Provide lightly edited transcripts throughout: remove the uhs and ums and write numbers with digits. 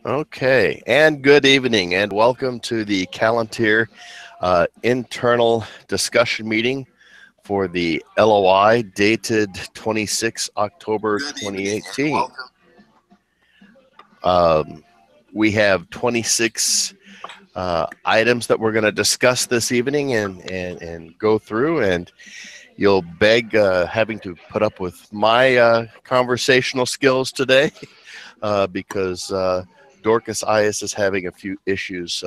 Okay, and good evening, and welcome to the Palantir internal discussion meeting for the LOI dated 26 October 2018. We have 26 items that we're going to discuss this evening and go through, and you'll beg having to put up with my conversational skills today because Dorcas Ias is having a few issues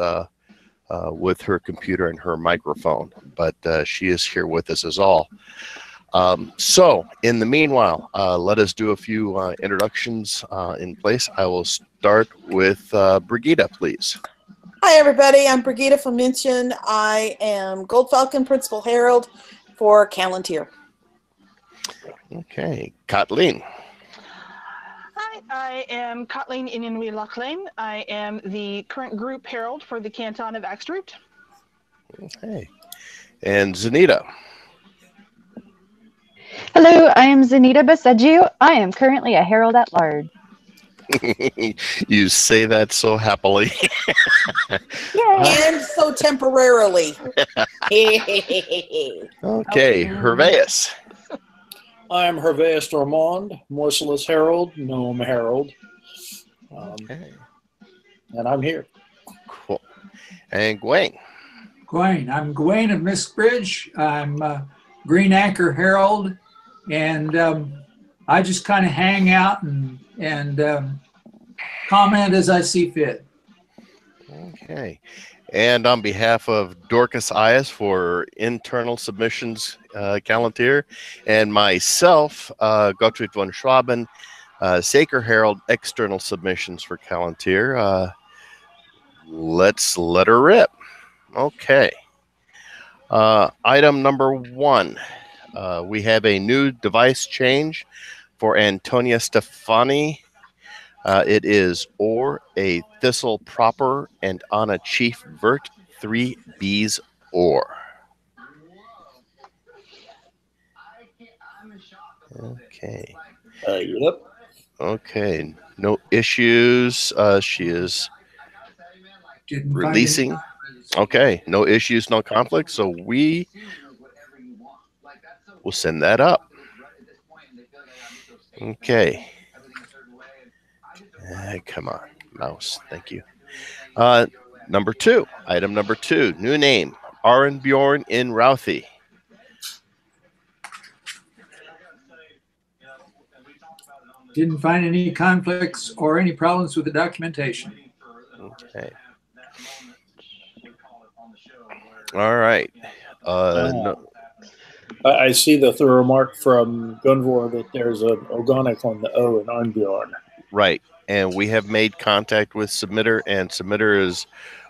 with her computer and her microphone, but she is here with us as all. So in the meanwhile, let us do a few introductions in place. I will start with Brigitte, please. Hi, everybody. I'm Brigitte from München. I am Gold Falcon Principal Herald for Palantir. Okay, Kathleen. Hi, I am Kathleen Inyanui Lachlan. I am the current group herald for the Canton of Axtroot. Okay, and Zanita. Hello, I am Zanita Baseggio. I am currently a herald at large. You say that so happily. And so temporarily. Okay, Herveus. I am Herveus Normand, Merciless Herald, Gnome Herald. Okay. And I'm here. Cool. And Gwen. Gwen. I'm Gwen of Miskbridge. I'm Green Anchor Herald, and I just kind of hang out and comment as I see fit. Okay. And on behalf of Dorcas Ias for internal submissions, Palantir, and myself, Gottfried von Schwaben, Saker Herald, external submissions for Palantir. Let's let her rip. Okay. Item number 1. We have a new device change for Antonia Stefani. It is or a thistle proper and on a chief vert 3 bees or. Okay. Yep. Okay. No issues. She is releasing. Okay. No issues, no conflict. So we will send that up. Okay. Come on, mouse. Thank you. Number 2. Item number 2. New name. Arenbjorn in Routhie. Didn't find any conflicts or any problems with the documentation. Okay. All right. No. I see the remark from Gunvor that there's an organic on the O in Arnbjorn. Right. And we have made contact with submitter, and submitter is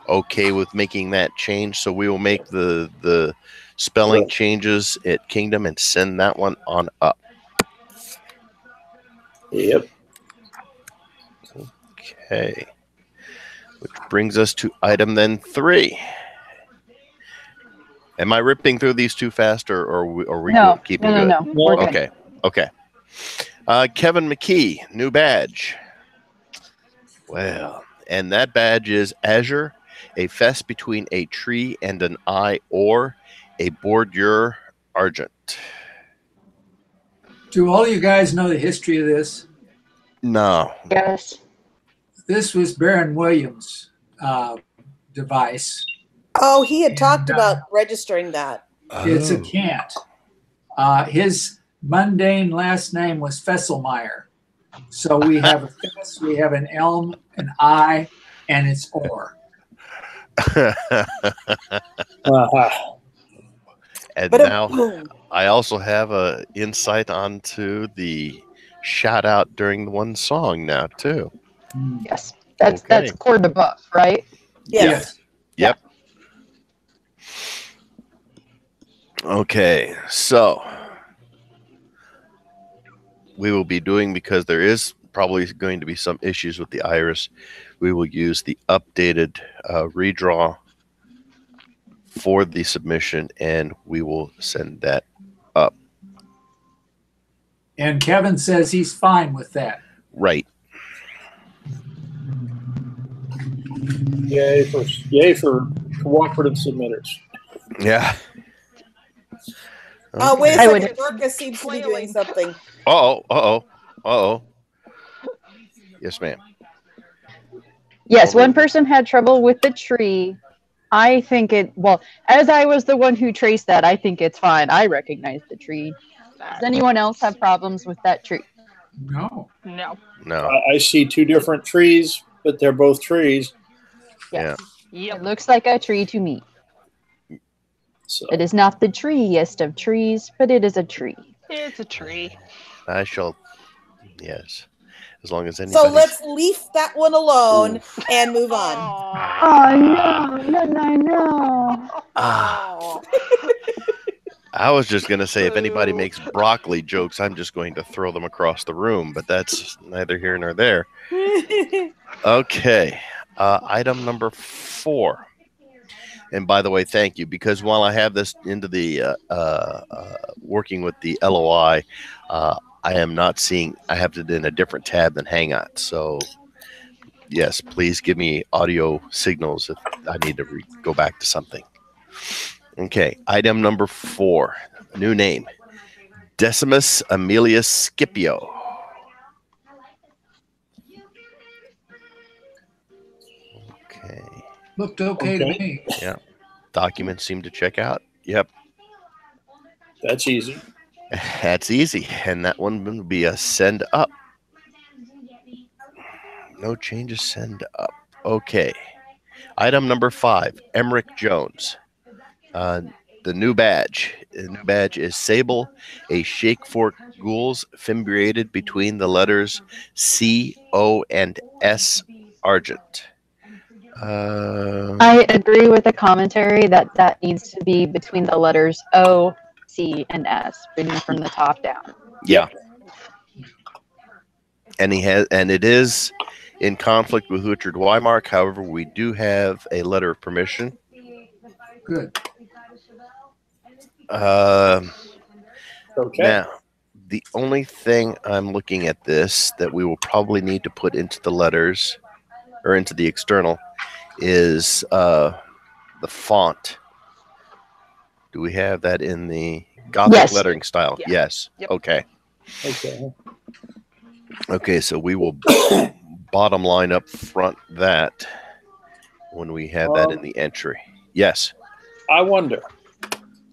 okay with making that change. So we will make the spelling changes at Kingdom and send that one on up. Yep. Okay. Which brings us to item then 3. Am I ripping through these too fast, or are we No, keeping no, good? no, we're good. Okay. Okay. Kevin McKee, new badge. Well, and that badge is Azure, a fest between a tree and an eye, or a bordure argent. Do all you guys know the history of this? No. Yes. This was Baron Williams' device. Oh, he had talked about registering that. It's a cant. His mundane last name was Fesselmeyer. So we have a fess, we have an elm, an eye, and it's or. And now I also have a insight onto the shout out during the one song now too. Yes. That's core to buff, right? Yes. Yep. Okay, so we will be doing, because there is probably going to be some issues with the iris, we will use the updated redraw for the submission, and we will send that up. And Kevin says he's fine with that. Right. Yay for cooperative submitters. Yeah. Oh, wait a I second. would- Dorcas seems to be doing Flailing. something. Uh-oh. Yes, ma'am. Yes, Over one there. person had trouble with the tree. I think well, as I was the one who traced that, I think it's fine. I recognize the tree. Does anyone else have problems with that tree? No. No. No. I see two different trees, but they're both trees. Yes. Yep. It looks like a tree to me. So It is not the treeiest of trees, but it is a tree. It's a tree. I shall. Yes. As long as So anybody. let's leave that one alone and move on. Aw. Oh no. Ah. I was just going to say, if anybody makes broccoli jokes, I'm just going to throw them across the room, but that's neither here nor there. Okay. Item number 4. And by the way, thank you, because while I have this into the working with the LOI, I am not seeing, I have it in a different tab than Hangout. So, yes, please give me audio signals if I need to go back to something. Okay, item number 4, new name, Decimus Aemilius Scipio. Okay, Looked okay to me. yeah, documents seem to check out. Yep, that's easy. that's easy, and that one would be a send up. No changes, send up. Okay, item number 5, Emmerich Jones. The new badge. The new badge is Sable, a shake fork ghouls fimbriated between the letters C, O, and S Argent. I agree with the commentary that needs to be between the letters O, C, and S, reading from the top down. Yeah. And it is in conflict with Richard Weimark. However, we do have a letter of permission. Good. Okay. Now, the only thing I'm looking at this that we will probably need to put into the letters or into the external is the font. Do we have that in the Gothic Yes. lettering style? Yeah. Yes. Yep. Okay. Okay. Okay, so we will bottom line up front that when we have that in the entry. Yes. I wonder.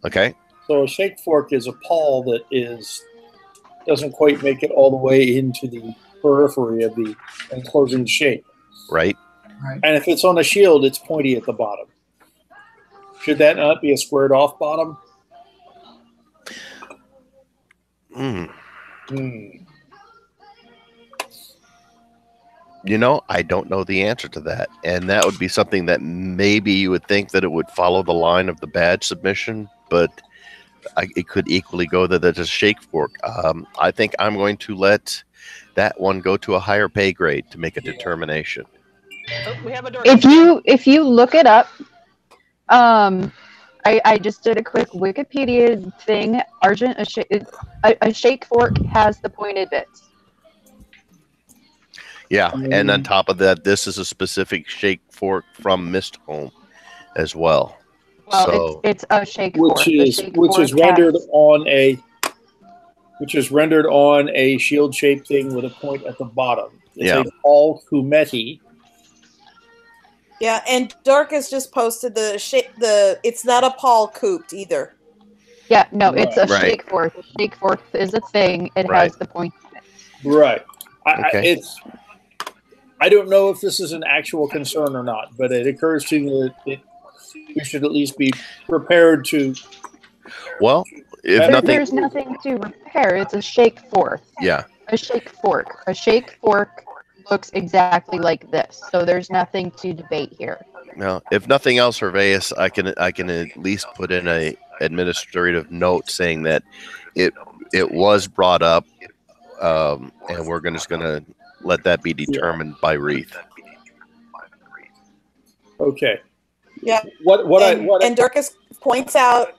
Okay. So a shake fork is a pawl that doesn't quite make it all the way into the periphery of the enclosing shape. Right. Right. And if it's on a shield, it's pointy at the bottom. Should that not be a squared off bottom? Hmm. Hmm. You know, I don't know the answer to that. And that would be something that maybe you would think that it would follow the line of the badge submission, but it could equally go that it's a shake fork. I think I'm going to let that one go to a higher pay grade to make a determination. Oh, we have a door. If you look it up, I just did a quick Wikipedia thing. Argent, a shake fork has the pointed bits. Yeah, and on top of that, this is a specific shake fork from Mist Home as well. Well, So, it's a shake fork. Which The is shake which is fork rendered has- on a shield shaped thing with a point at the bottom. It's Yeah. a Paul Kumeti. Yeah, and Dorcas just posted it's not a Paul cooped either. Yeah, no, it's a Right. shake fork. A shake fork is a thing. It Right. has the point. Right. Okay. I don't know if this is an actual concern or not, but it occurs to me that we should at least be prepared to. well, if There- nothing, There's nothing to repair. It's a shake fork. yeah, A shake fork. A shake fork looks exactly like this. So there's nothing to debate here. no. If nothing else, Herveus, I can at least put in a administrative note saying that it was brought up, and we're just gonna let that be determined by Wreath. Okay. Yeah. What And Dorcas points out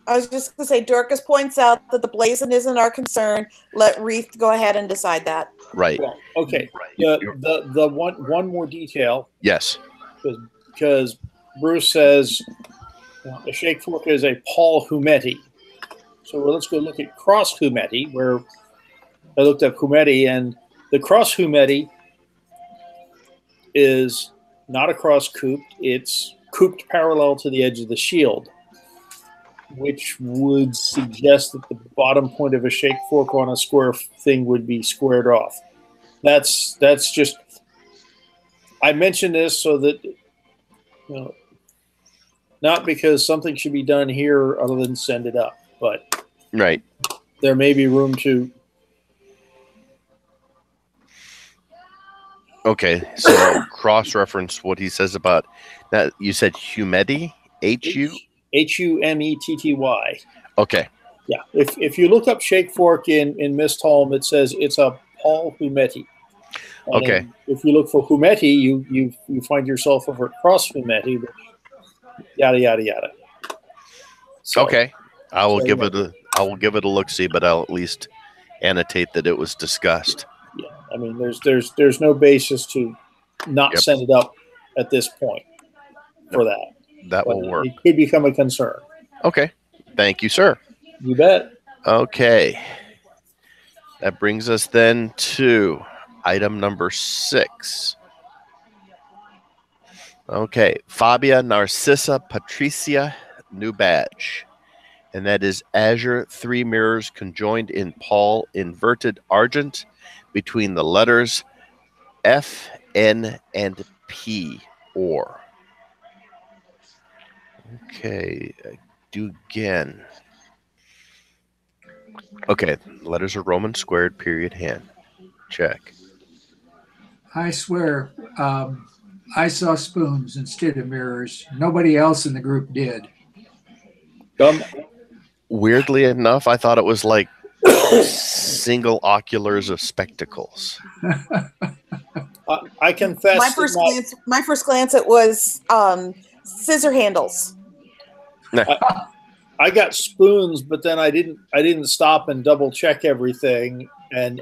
I was just going to say, Dorcas points out that the blazon isn't our concern. Let Reith go ahead and decide that. Right. Well, okay. The one more detail, Yes. because Bruce says a shake fork is a Paul Humeti. So let's go look at cross Humeti, where I looked up Humeti, and the cross Humeti is not a cross cooped, it's cooped parallel to the edge of the shield, which would suggest that the bottom point of a shake fork on a square thing would be squared off. That's just, I mention this so that, not because something should be done here other than send it up, but right. There may be room to. Okay, so cross-reference what he says about that. You said Humeti, Humetty. Okay. Yeah, if you look up shake fork in Mist Home, it says it's a Paul Humeti. And okay. If you look for Humeti, you find yourself over at cross Humeti. Yada yada yada. So, okay, I will give it a look-see, but I'll at least annotate that it was discussed. Yeah, I mean, there's no basis to not send it up at this point for that. That will work. It could become a concern. Okay, thank you, sir. You bet. Okay, that brings us then to item number 6. Okay, Fabia Narcissa Patricia, new badge. And that is Azure 3 mirrors conjoined in Paul inverted argent between the letters F, N, and P, or. Okay, do again. Okay, letters are Roman squared, period, hand. Check. I swear, I saw spoons instead of mirrors. Nobody else in the group did. Weirdly enough, I thought it was like single oculars of spectacles. I confess. My first glance, it was scissor handles. I got spoons, but then I didn't stop and double check everything, and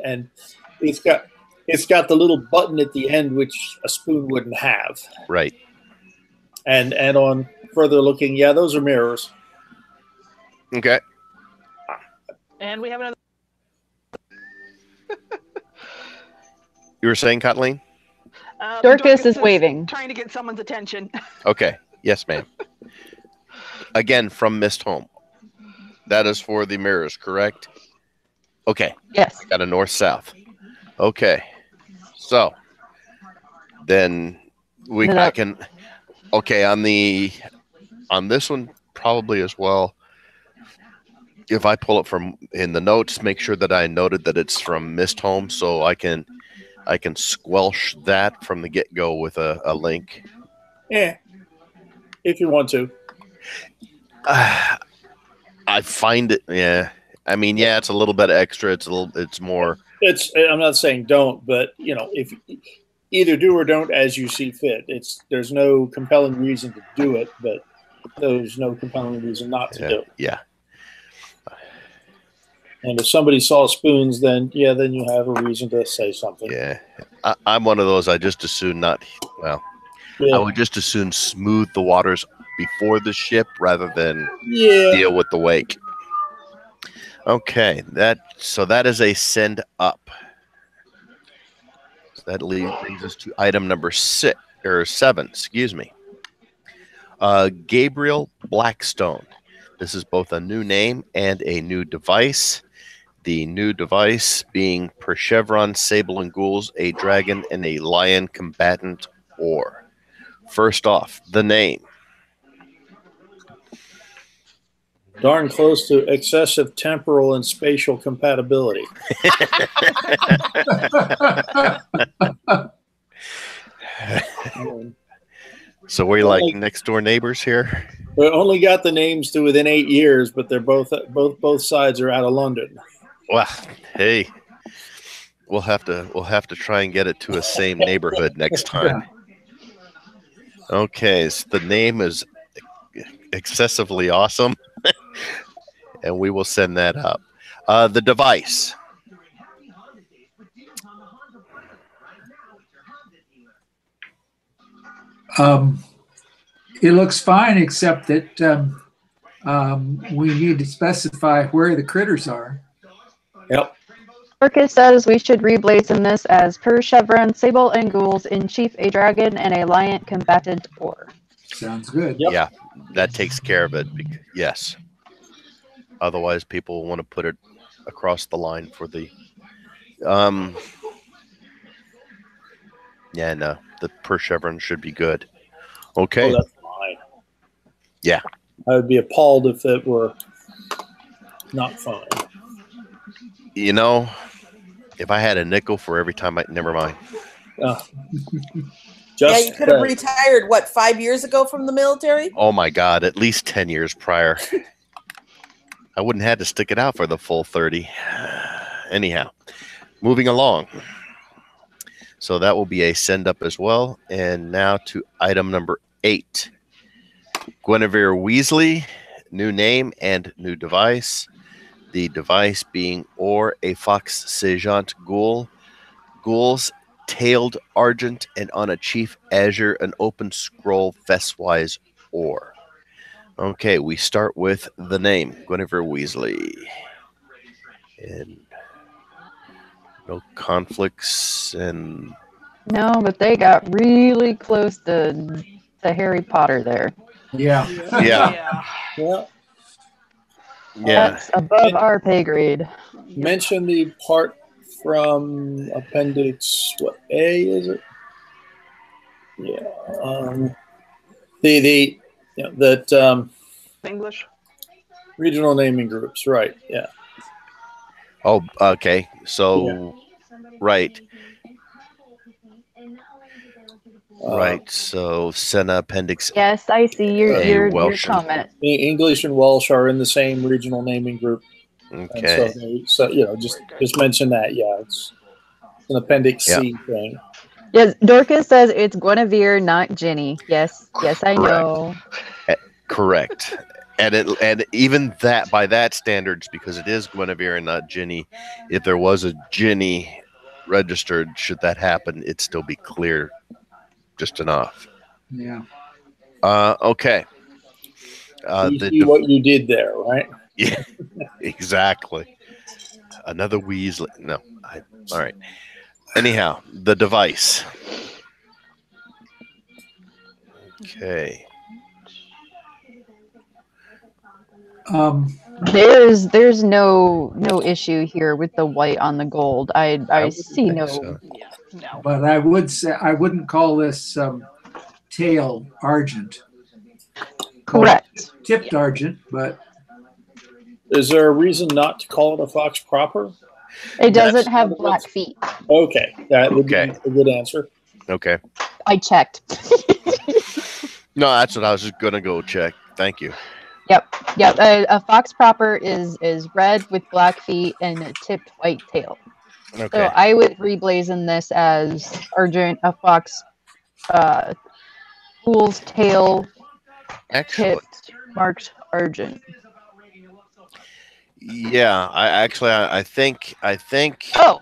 it's got the little button at the end which a spoon wouldn't have. Right. And on further looking, yeah, those are mirrors. Okay. And we have another. You were saying, Kathleen? Dorcas is waving. Trying to get someone's attention. Okay. Yes, ma'am. Again, from Mist Home. That is for the mirrors, correct? Okay. Yes. Got a north-south. Okay. So, then I can... Okay, on this one, probably as well. If I pull it from in the notes, make sure that I noted that it's from Mist Home, so I can squelch that from the get-go with a link. Yeah, if you want to. I find it. Yeah, I mean, yeah, it's a little bit extra. It's more. I'm not saying don't, but if either do or don't as you see fit. There's no compelling reason to do it, but there's no compelling reason not to do it. Yeah. And if somebody saw spoons, then you have a reason to say something. Yeah, I'm one of those. I just assume not. Well, I would just assume smooth the waters before the ship rather than deal with the wake. Okay, that is a send up. So that brings us to item number 7. Excuse me. Gabriel Blackstone. This is both a new name and a new device. The new device being per chevron, sable and ghouls, a dragon, and a lion combatant ore. First off, the name. Darn close to excessive temporal and spatial compatibility. So we're like next door neighbors here. We only got the names to within 8 years, but they're both sides are out of London. Well, hey, we'll have to try and get it to a same neighborhood next time. Okay, so the name is excessively awesome. and we will send that up. The device. It looks fine, except that we need to specify where the critters are. Yep. Dorcas says we should reblazon this as per Chevron, Sable and Ghouls in Chief a Dragon and a Lion combatant or. Sounds good. Yep. Yeah, that takes care of it. Yes. Otherwise, people want to put it across the line for the. Yeah, no, the per chevron should be good. Okay. Oh, that's fine. Yeah. I would be appalled if it were not fine. You know, if I had a nickel for every time never mind. Yeah, you could have retired, what, 5 years ago from the military? Oh my God, at least 10 years prior. I wouldn't have had to stick it out for the full 30. Anyhow, moving along. So that will be a send up as well. And now to item number 8. Guinevere Weasley, new name and new device. The device being or a Fox Sejant Ghoul. Ghouls tailed argent and on a chief azure an open scroll festwise or. Okay, we start with the name Guinevere Weasley, and no conflicts and No, but they got really close to Harry Potter there. Yeah. yeah. Yeah. That's above our pay grade. Mention the part from Appendix what A is it? Yeah. English. Regional naming groups, right? Yeah. Oh, okay. So, right. Right. So, Senna Appendix. Yes, I see your Welsh. comment. English and Welsh are in the same regional naming group. Okay. And so just mention that. Yeah, it's an Appendix C thing. Yes, Dorcas says it's Guinevere, not Ginny. Yes, I know. Correct. And even that, by that standards, because it is Guinevere and not Ginny, if there was a Ginny registered, should that happen, it'd still be clear just enough. Yeah. Okay. You see what you did there, right? Yeah, exactly. Another Weasley. No. All right. Anyhow, the device. Okay. There's no issue here with the white on the gold. I see no. So. No. But I would say I wouldn't call this tail argent. Correct. Tipped argent, but Is there a reason not to call it a fox proper? It doesn't have black feet. Okay, that would be a good answer. Okay. I checked. No, that's what I was just gonna go check. Thank you. Yep. A fox proper is red with black feet and a tipped white tail. Okay. So I would reblazon this as argent, a fox, fool's tail, tipped, marked argent. Yeah, I think Oh.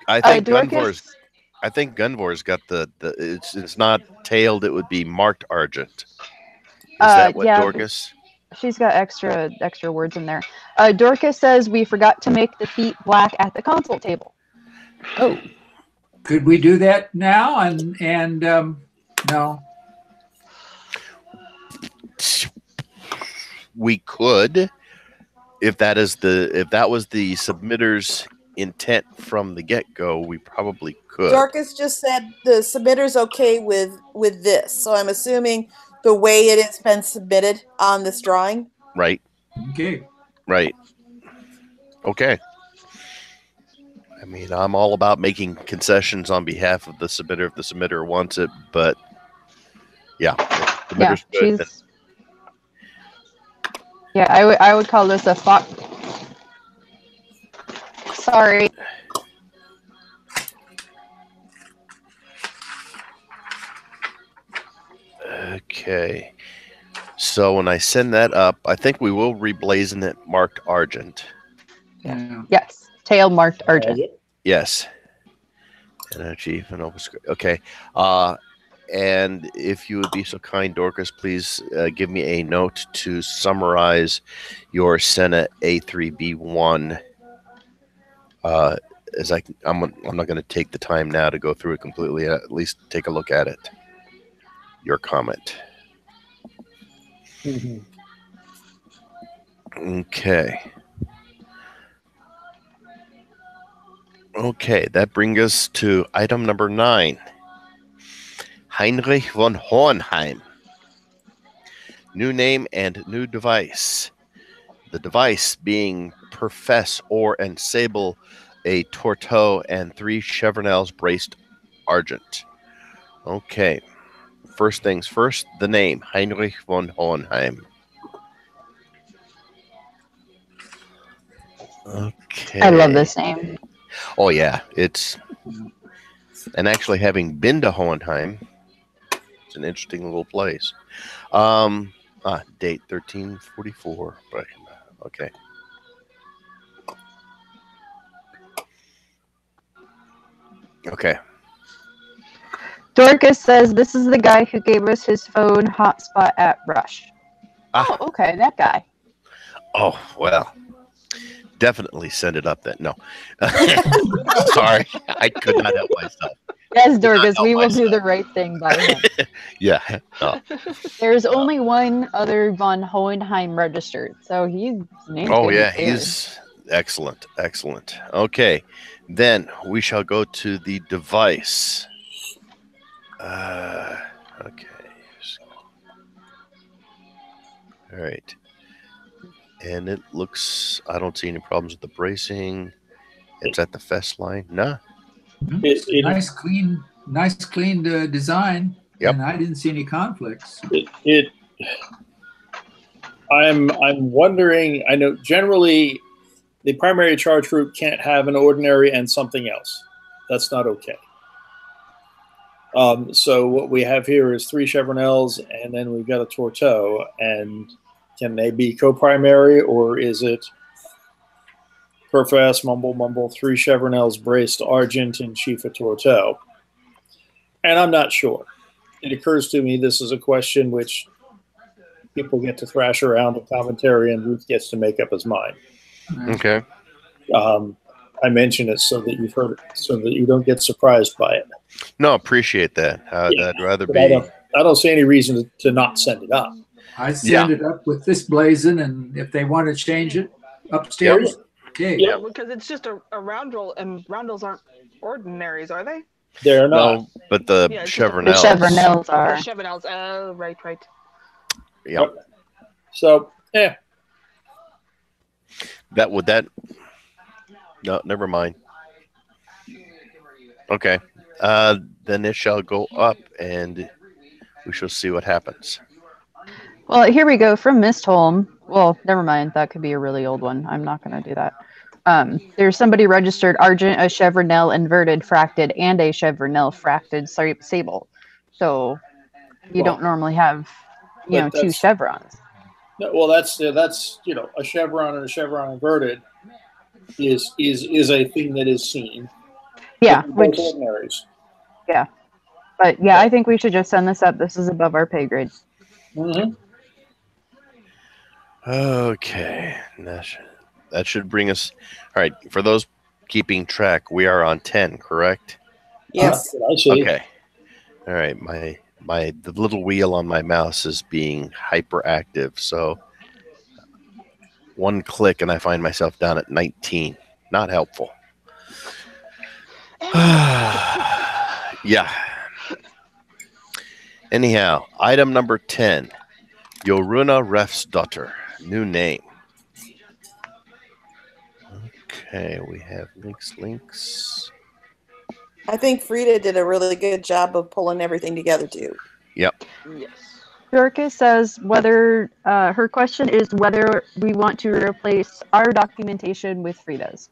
Gunvor's. I think Gunvor's got the it's not tailed. It would be marked argent. Is that what Dorcas? She's got extra words in there. Dorcas says we forgot to make the feet black at the console table. Oh, could we do that now? And no. We could, if that was the submitter's intent from the get-go, we probably could. Dorcas just said the submitter's okay with this, so I'm assuming the way it has been submitted on this drawing. Right. Okay. Right. Okay. I mean, I'm all about making concessions on behalf of the submitter if the submitter wants it, but yeah, submitter's good. Yeah, I would call this a fox. Sorry. Okay. So when I send that up, I think we will reblazon it marked Argent. Yeah. Yes. Tail marked Argent. Yes. Energy and okay. And if you would be so kind, Dorcas, please give me a note to summarize your Senate A3B1. As I'm not going to take the time now to go through it completely. At least take a look at it. Your comment. Mhm. Okay. Okay, that brings us to item number 9. Heinrich von Hohenheim. New name and new device. The device being Profess or and Sable, a Torteau, and 3 Chevronels braced Argent. Okay. First things first, the name, Heinrich von Hohenheim. Okay. I love this name. Oh, yeah. And actually having been to Hohenheim, it's an interesting little place. Date 1344. Right. Okay. Okay. Dorcas says this is the guy who gave us his phone hotspot at Rush. Ah. Oh, okay, that guy. Oh, well. Definitely send it up then. No. Sorry. I could not help myself. Yes, Dorcas, we will do the right thing by him. Yeah. Oh. There's only one other von Hohenheim registered, so he's named. Oh, yeah. He's excellent. Excellent. Okay. Then we shall go to the device. Okay. All right. And it looks, I don't see any problems with the bracing. It's at the fest line. Nah. It's a nice, clean design. Yep. And I didn't see any conflicts. I'm wondering. I know generally the primary charge group can't have an ordinary and something else. That's not okay. So what we have here is 3 Chevronels, and then we've got a Torteau. And can they be co-primary, or is it Profess, Mumble, 3 Chevronels braced Argent and Chief of Torteau? And I'm not sure. It occurs to me this is a question which people get to thrash around in commentary, and Ruth gets to make up his mind. Okay. I mention it so that you've heard it, so that you don't get surprised by it. No, appreciate that. Yeah, I'd rather but be. I don't see any reason to not send it up. I send it up with this blazon, and if they want to change it upstairs, okay. Yeah, because it's just a roundel, and roundels aren't ordinaries, are they? They're not. No, but the Chevronels. The Chevronels are. The Chevronels. Oh, right. Yeah. So, yeah. No, never mind. Okay. Then it shall go up, and we shall see what happens. Well, here we go from Mistholm. Well, never mind. That could be a really old one. I'm not going to do that. There's somebody registered Argent, a Chevronel inverted fracted, and a Chevronel fracted sable. So you don't normally have, 2 chevrons. No, well, that's a chevron and a chevron inverted is a thing that is seen. Yeah, which ordinaries. Yeah, but yeah, I think we should just send this up. This is above our pay grade. Mm-hmm. Okay, that should bring us. All right, for those keeping track, we are on 10, correct? Yes. I see. Okay. All right, the little wheel on my mouse is being hyperactive, so one click and I find myself down at 19. Not helpful. Yeah. Anyhow, item number 10, Jorunna Refsdotter, new name. Okay, we have links. I think Frida did a really good job of pulling everything together too. Yep. Yes. Dorcas says whether her question is whether we want to replace our documentation with Frida's.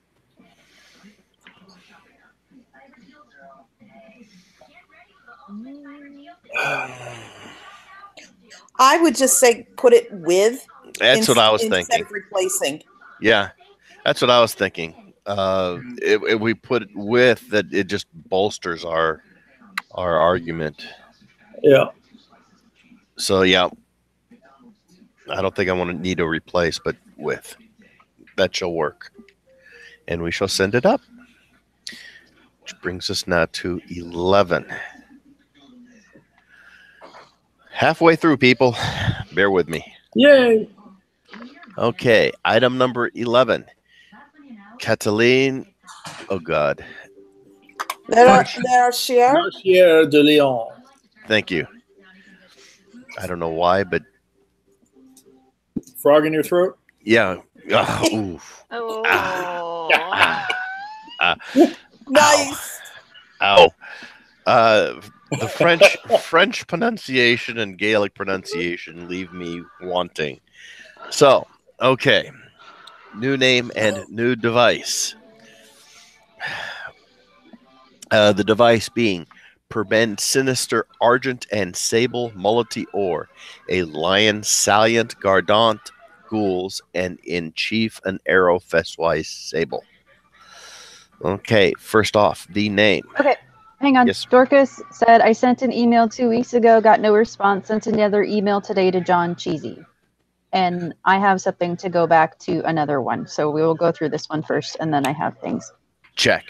I would just say put it with. That's what I was instead thinking. of replacing. Yeah, that's what I was thinking. If we put it with that, it just bolsters our argument. Yeah. So yeah, I don't think I want to need to replace, but with that shall work, and we shall send it up. Which brings us now to 11. Halfway through, people. Bear with me. Yay. Okay, item number 11. Cataline. Oh God. There are share. Marchière de Lyon. Thank you. I don't know why, but Frog in your throat? yeah. Oof. Oh. Nice. Ow. The French pronunciation and Gaelic pronunciation leave me wanting. So, okay. New name and new device. The device being Perbend Sinister Argent and Sable Mullety Or, a lion salient Gardant ghouls, and in chief an arrow festwise sable. Okay, first off, the name. Okay, hang on. Yes. Dorcas said, I sent an email 2 weeks ago, got no response, sent another email today to John Cheesy. And I have something to go back to another one. So we will go through this one first, and then I have things. Check.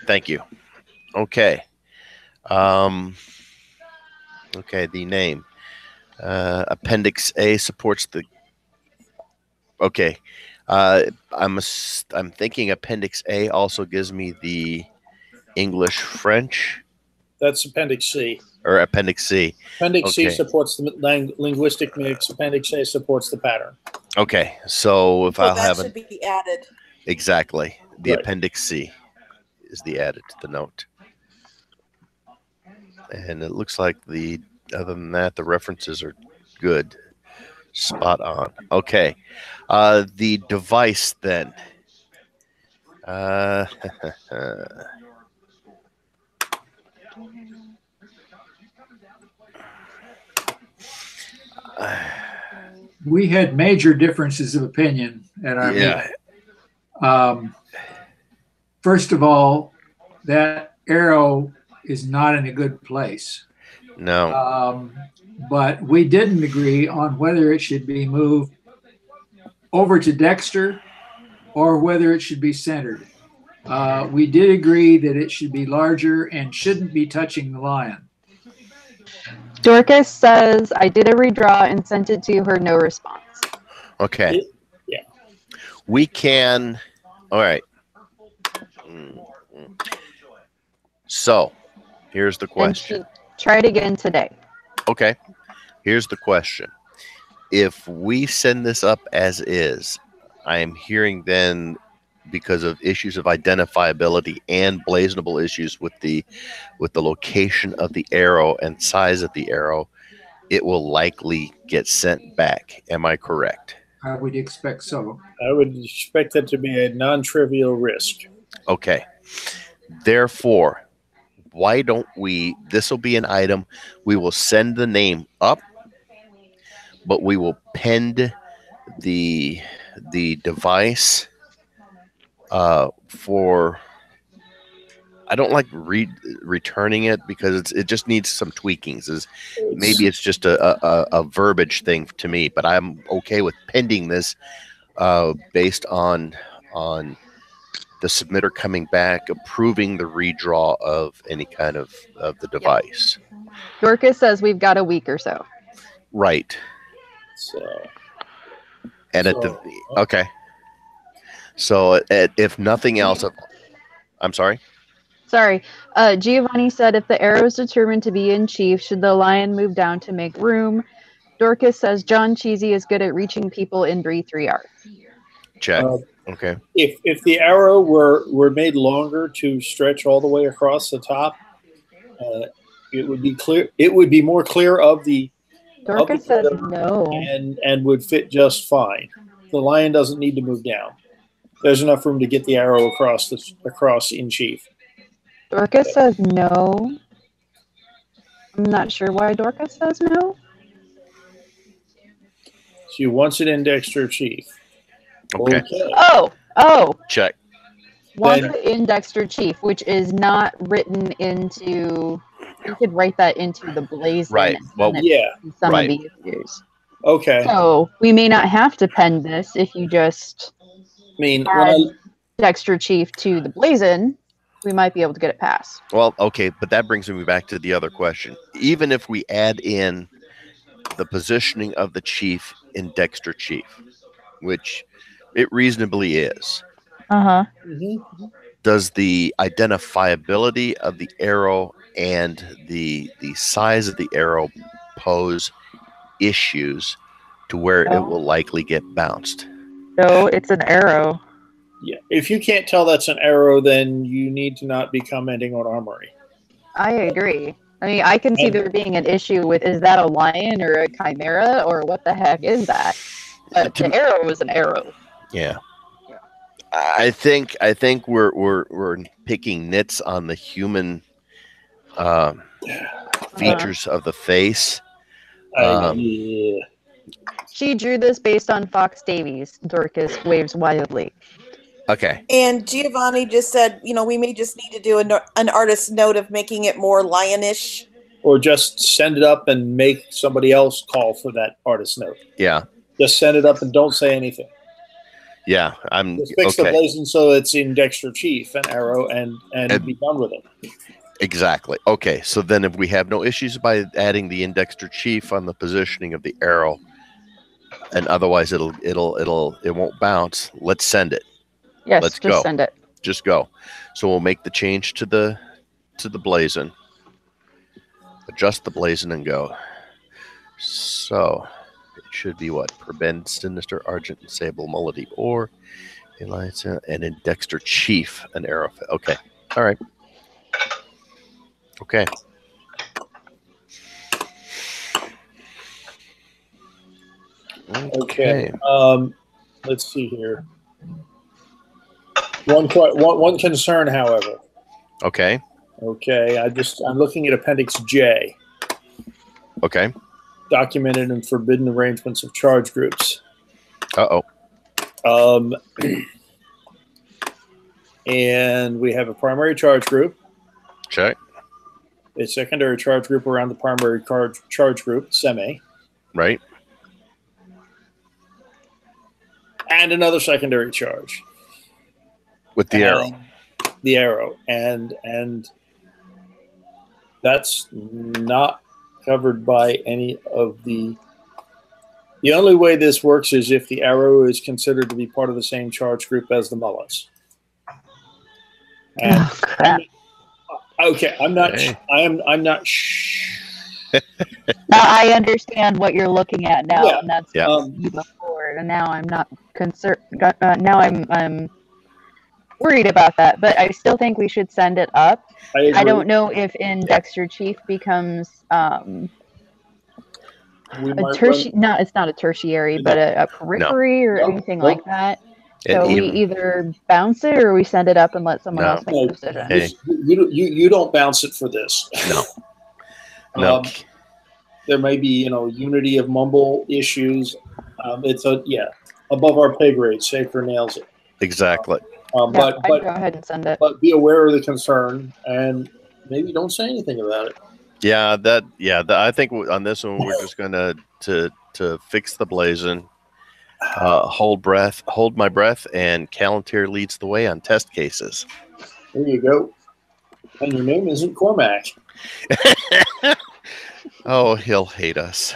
Thank you. Okay. Okay, the name. Appendix A supports the. Okay. I'm thinking Appendix A also gives me the English French. That's Appendix C. Or Appendix C. Appendix C Okay. supports the linguistic mix. Appendix A supports the pattern. Okay, so if So I'll that have should be added. exactly the Right. Appendix C is the added to the note, and it looks like the other than that the references are good, spot on. Okay, the device then. We had major differences of opinion at our Yeah. meeting. First of all, that arrow is not in a good place. No. But we didn't agree on whether it should be moved over to Dexter or whether it should be centered. We did agree that it should be larger and shouldn't be touching the lion. Dorcas says, I did a redraw and sent it to her, no response. Okay. Yeah. We can. All right. So, here's the And she question. tried again today. Okay. Here's the question. If we send this up as is, I am hearing then, because of issues of identifiability and blazonable issues with the location of the arrow and size of the arrow, it will likely get sent back. Am I correct? I would expect so. I would expect that to be a non-trivial risk. Okay. Therefore, why don't we, this will be an item, we will send the name up, but we will pend the device for, I don't like returning it because it just needs some tweakings. Maybe it's just a verbiage thing to me, but I'm okay with pending this based on the submitter coming back, approving the redraw of any kind of the device. Dorcas says we've got a week or so. Right. So, And okay. So if nothing else, I'm sorry. Sorry. Giovanni said if the arrow is determined to be in chief, should the lion move down to make room? Dorcas says John Cheesy is good at reaching people in D3R. Check. Okay. if the arrow were made longer to stretch all the way across the top, it would be clear. It would be more clear of the. Dorcas says no. And would fit just fine. The lion doesn't need to move down. There's enough room to get the arrow across in chief. Dorcas says no. I'm not sure why Dorcas says no. She wants it in Dexter Chief. Okay. Oh, Check. wants Then- it in Dexter Chief, which is not written into. You could write that into the Blazon. Right. Well, and Yeah. some right. of the issues. Okay. So we may not have to pen this if you just I mean, add Dexter Chief to the Blazon. We might be able to get it passed. Well, okay, but that brings me back to the other question. Even if we add in the positioning of the chief in Dexter Chief, which it reasonably is, Mhm. does the identifiability of the arrow and the size of the arrow pose issues to where it will likely get bounced? No, it's an arrow. Yeah. If you can't tell that's an arrow, then you need to not be commenting on armory. I agree. I mean, I can see there being an issue with, is that a lion or a chimera or what the heck is that? But the arrow is an arrow. Yeah. I think we're picking nits on the human features of the face. Yeah. She drew this based on Fox Davies. Dorcas waves wildly. Okay. And Giovanni just said, we may just need to do an artist's note of making it more lionish. Or just send it up and make somebody else call for that artist note. Yeah. Just send it up and don't say anything. Yeah. I'm Just fix the blazon so it's in Dexter Chief and arrow and be done with it. Exactly. Okay. So then if we have no issues by adding the Indexter Chief on the positioning of the arrow, and otherwise it won't bounce, let's send it. Yes, let's just go. Send it. Just go. So we'll make the change to the blazon. Adjust the blazon and go. So it should be what? Prevent Sinister, Argent, and Sable, Melody, or Eliza, and in Dexter Chief, an arrow. Okay. All right. Okay. Okay. Let's see here. One concern, however. Okay. Okay. I'm looking at Appendix J. Okay. Documented and forbidden arrangements of charge groups. And we have a primary charge group. Check. A secondary charge group around the primary charge group, semi. Right. And another secondary charge. With the arrow. The arrow. And that's not covered by any of the... The only way this works is if the arrow is considered to be part of the same charge group as the mullets. And okay, I'm not. Hey. I'm not. Now I understand what you're looking at now, Yeah. and that's before. And now I'm not concerned. Now I'm worried about that, but I still think we should send it up. I don't know if in Dexter Chief becomes a tertiary. No, it's not a tertiary, but a periphery or anything like that. So we either bounce it or we send it up and let someone else make the decision. Hey. You don't bounce it for this. No. No. There may be unity of mumble issues. It's above our pay grade. Safer nails it. Exactly. But I'd go ahead and send it. But be aware of the concern and maybe don't say anything about it. Yeah, I think on this one we're just gonna to fix the blazon, hold my breath, and Callantyr leads the way on test cases. There you go. And your name isn't Cormac. Oh, he'll hate us.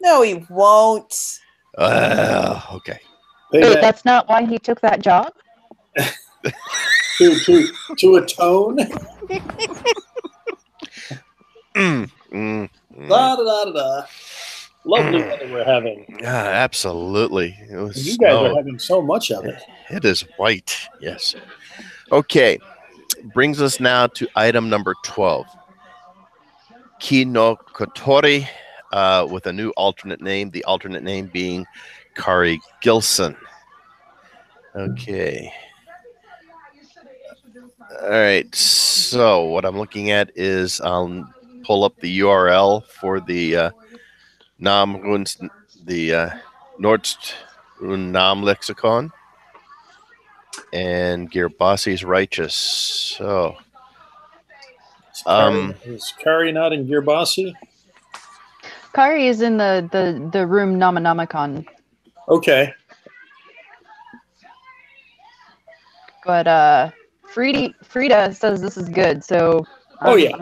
No, he won't. Okay. Wait, that's not why he took that job? to atone. Da da da da da. Lovely weather we're having. Yeah, absolutely. You guys are having so much of it. It is white. Yes. Okay. Brings us now to item number 12. Kino Kotori, with a new alternate name. The alternate name being Kari Gilson. Okay. All right. So what I'm looking at is I'll pull up the URL for the Namgunst, the Nordström lexicon, and Gearbasi's righteous. So, Is Kari not in Gearbasi? Kari is in the room Nomonomicon, Okay. but Frida says this is good, so Oh, yeah.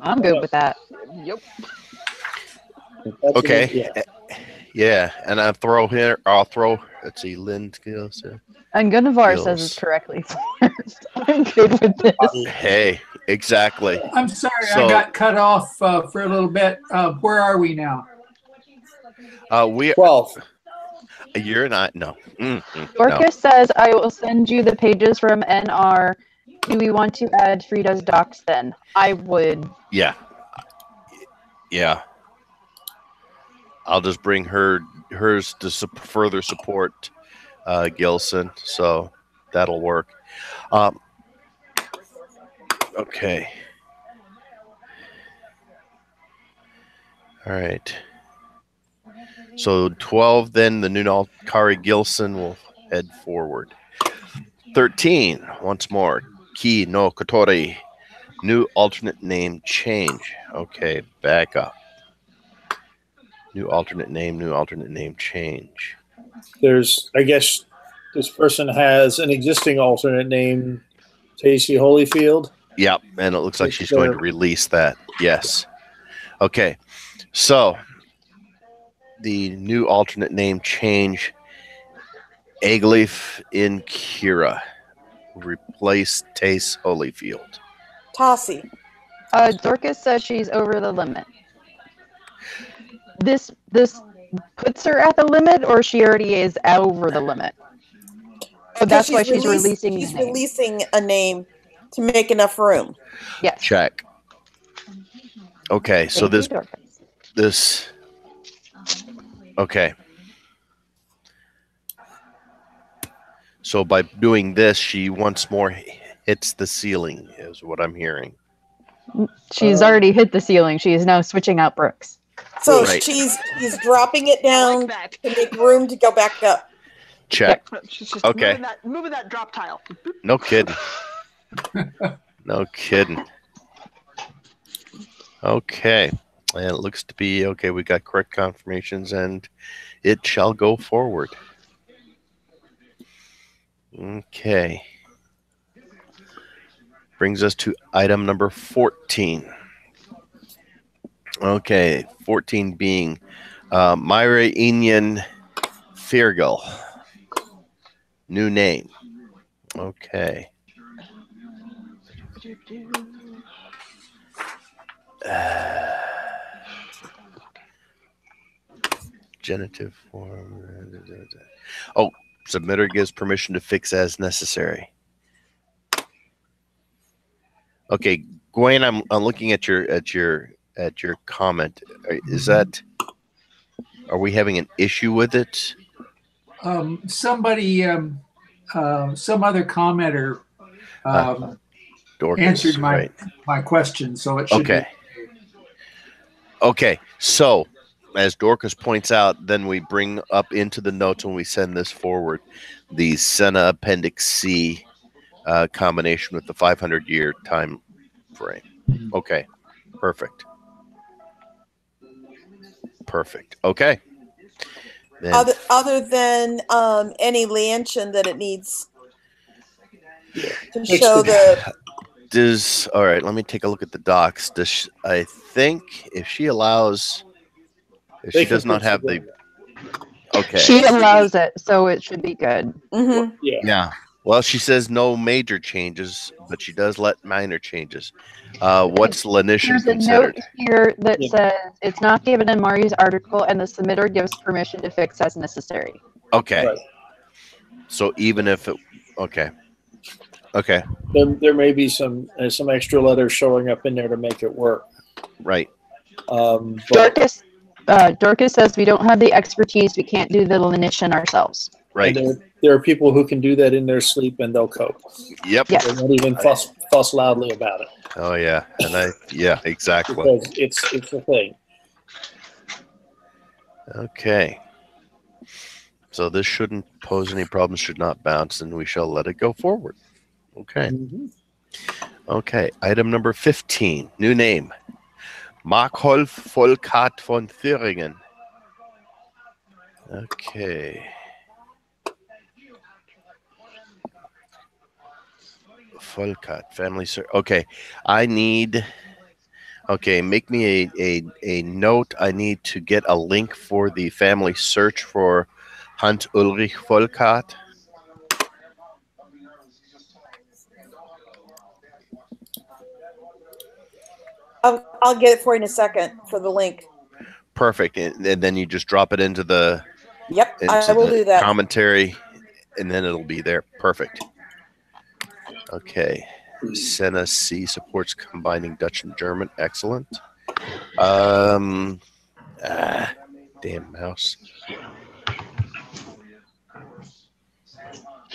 I'm good with that. Yep. That's okay. Yeah, and I'll throw. Let's see, Lynn skills. And Gunnevar says it's correctly forced. I'm good with this. Hey, exactly. I'm sorry, So- I got cut off for a little bit. Where are we now? We 12. You're not. No. No. Dorcas says, I will send you the pages from NR. Do we want to add Frida's docs then? I would. Yeah. Yeah. I'll just bring hers to further support Gilson, so that'll work. Okay. All right. So 12, then the new Kari Gilson will head forward. 13, once more. Ki no Kotori. New alternate name change. Okay, back up. New alternate name change. I guess this person has an existing alternate name, Tacey Holyfield. Yep, and it looks like she's going to release that. Yes. Okay, so the new alternate name change, Eglif in Kira, replace Tace Holyfield. Tossie. Dorcas says she's over the limit. This puts her at the limit, or she already is over the limit? Oh, that's why she's releasing. She's releasing a name to make enough room. Yes. Check. Okay, so Thank you, this. Okay. So by doing this, she once more hits the ceiling, is what I'm hearing. She's already hit the ceiling. She is now switching out Brooks. So Right. she's dropping it I down like that. to make room to go back up. Check. She's just Okay. moving that drop tile. No kidding. No kidding. Okay. And it looks to be okay. We got correct confirmations and it shall go forward. Okay. Brings us to item number 14. Okay. 14 being Myra Enian Feargal. New name. Okay. Genitive form. Oh, submitter gives permission to fix as necessary. Okay, Gwen, I'm looking at your comment. Is that? Are we having an issue with it? Somebody, some other commenter Dorcas, answered right. my question, so it should Okay. Okay, so as Dorcas points out, then we bring up into the notes when we send this forward the Senna Appendix C combination with the 500-year time frame. Okay, perfect. Perfect. Okay. Then, Other than any lantern that it needs to show the. all right, let me take a look at the docs. I think if she allows, if she does not have the, okay. She allows it, so it should be good. Mhm. Yeah. Well, she says no major changes, but she does let minor changes. What's lenition There's a considered? note here that says it's not given in Mari's article, and the submitter gives permission to fix as necessary. Okay. Right. So even if it, okay. Okay. There may be some extra letters showing up in there to make it work. Right. But Dorcas says we don't have the expertise. We can't do the lenition ourselves. Right. there are people who can do that in their sleep and they'll cope. Yep. Yeah. They won't even fuss loudly about it Oh yeah. And yeah, exactly. because it's a thing. Okay. So this shouldn't pose any problems, should not bounce, and we shall let it go forward. Okay. Mhm. Okay. Item number 15. New name. Markholf Volkart von Thüringen. Okay. Volkart, family search. Okay. I need. Okay, make me a note. I need to get a link for the family search for Hans Ulrich Volkart. I'll get it for you in a second for the link. Perfect. And then you just drop it into the Yep, I will do that. commentary, and then it'll be there. Perfect. Okay. Senna C supports combining Dutch and German. Excellent. Damn mouse.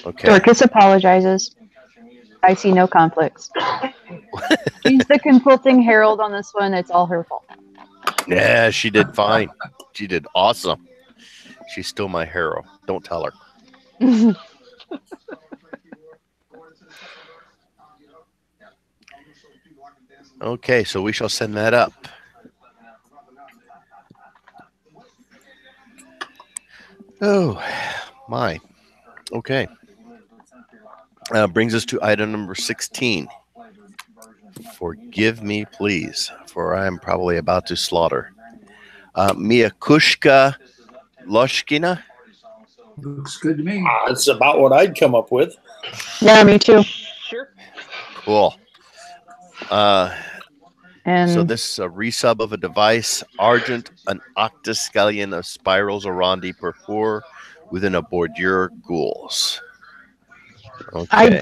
Okay. Dorcas apologizes. I see no conflicts. She's the consulting herald on this one. It's all her fault. Yeah, she did fine. She did awesome. She's still my hero. Don't tell her. Okay, so we shall send that up. Oh, my. Okay. Brings us to item number 16. Forgive me, please, for I am probably about to slaughter. Miakushka Loshkina. Looks good to me. That's about what I'd come up with. Yeah, me too. Sure. Cool. And So this is a resub of a device, Argent, an octascallion of spirals arondi purpur within a bordure gules. Okay.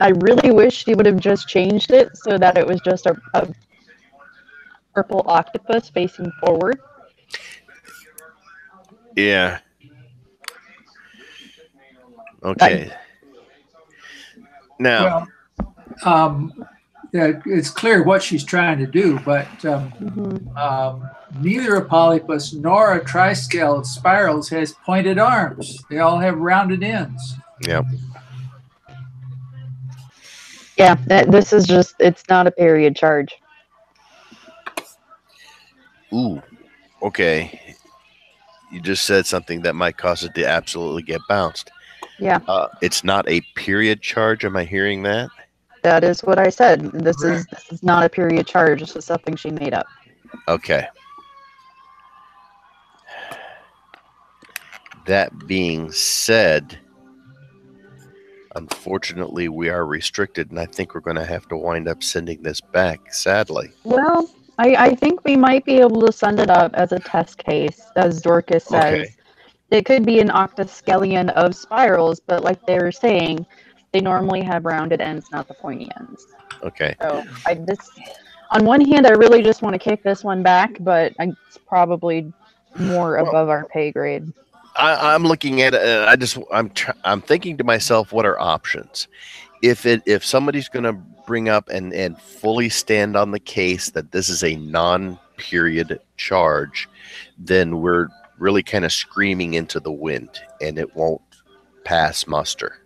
I really wish he would have just changed it so that it was just a purple octopus facing forward. Yeah. Okay. Now, Yeah, it's clear what she's trying to do, but neither a polypus nor a triscale of spirals has pointed arms. They all have rounded ends. yeah. Yeah, this is just, it's not a period charge. Ooh. Okay. You just said something that might cause it to absolutely get bounced. Yeah, It's not a period charge. Am I hearing that? that is what I said. This is not a period charge. This is something she made up. Okay. That being said, unfortunately, we are restricted, and I think we're going to have to wind up sending this back, sadly. Well, I think we might be able to send it up as a test case, as Dorcas says. Okay. It could be an octascallion of spirals, but like they were saying, they normally have rounded ends, not the pointy ends. Okay. So on one hand, I really just want to kick this one back, but it's probably more above our pay grade. I'm looking at it, and I'm thinking to myself, what are options? If somebody's going to bring up and fully stand on the case that this is a non-period charge, then we're really kind of screaming into the wind, and it won't pass muster.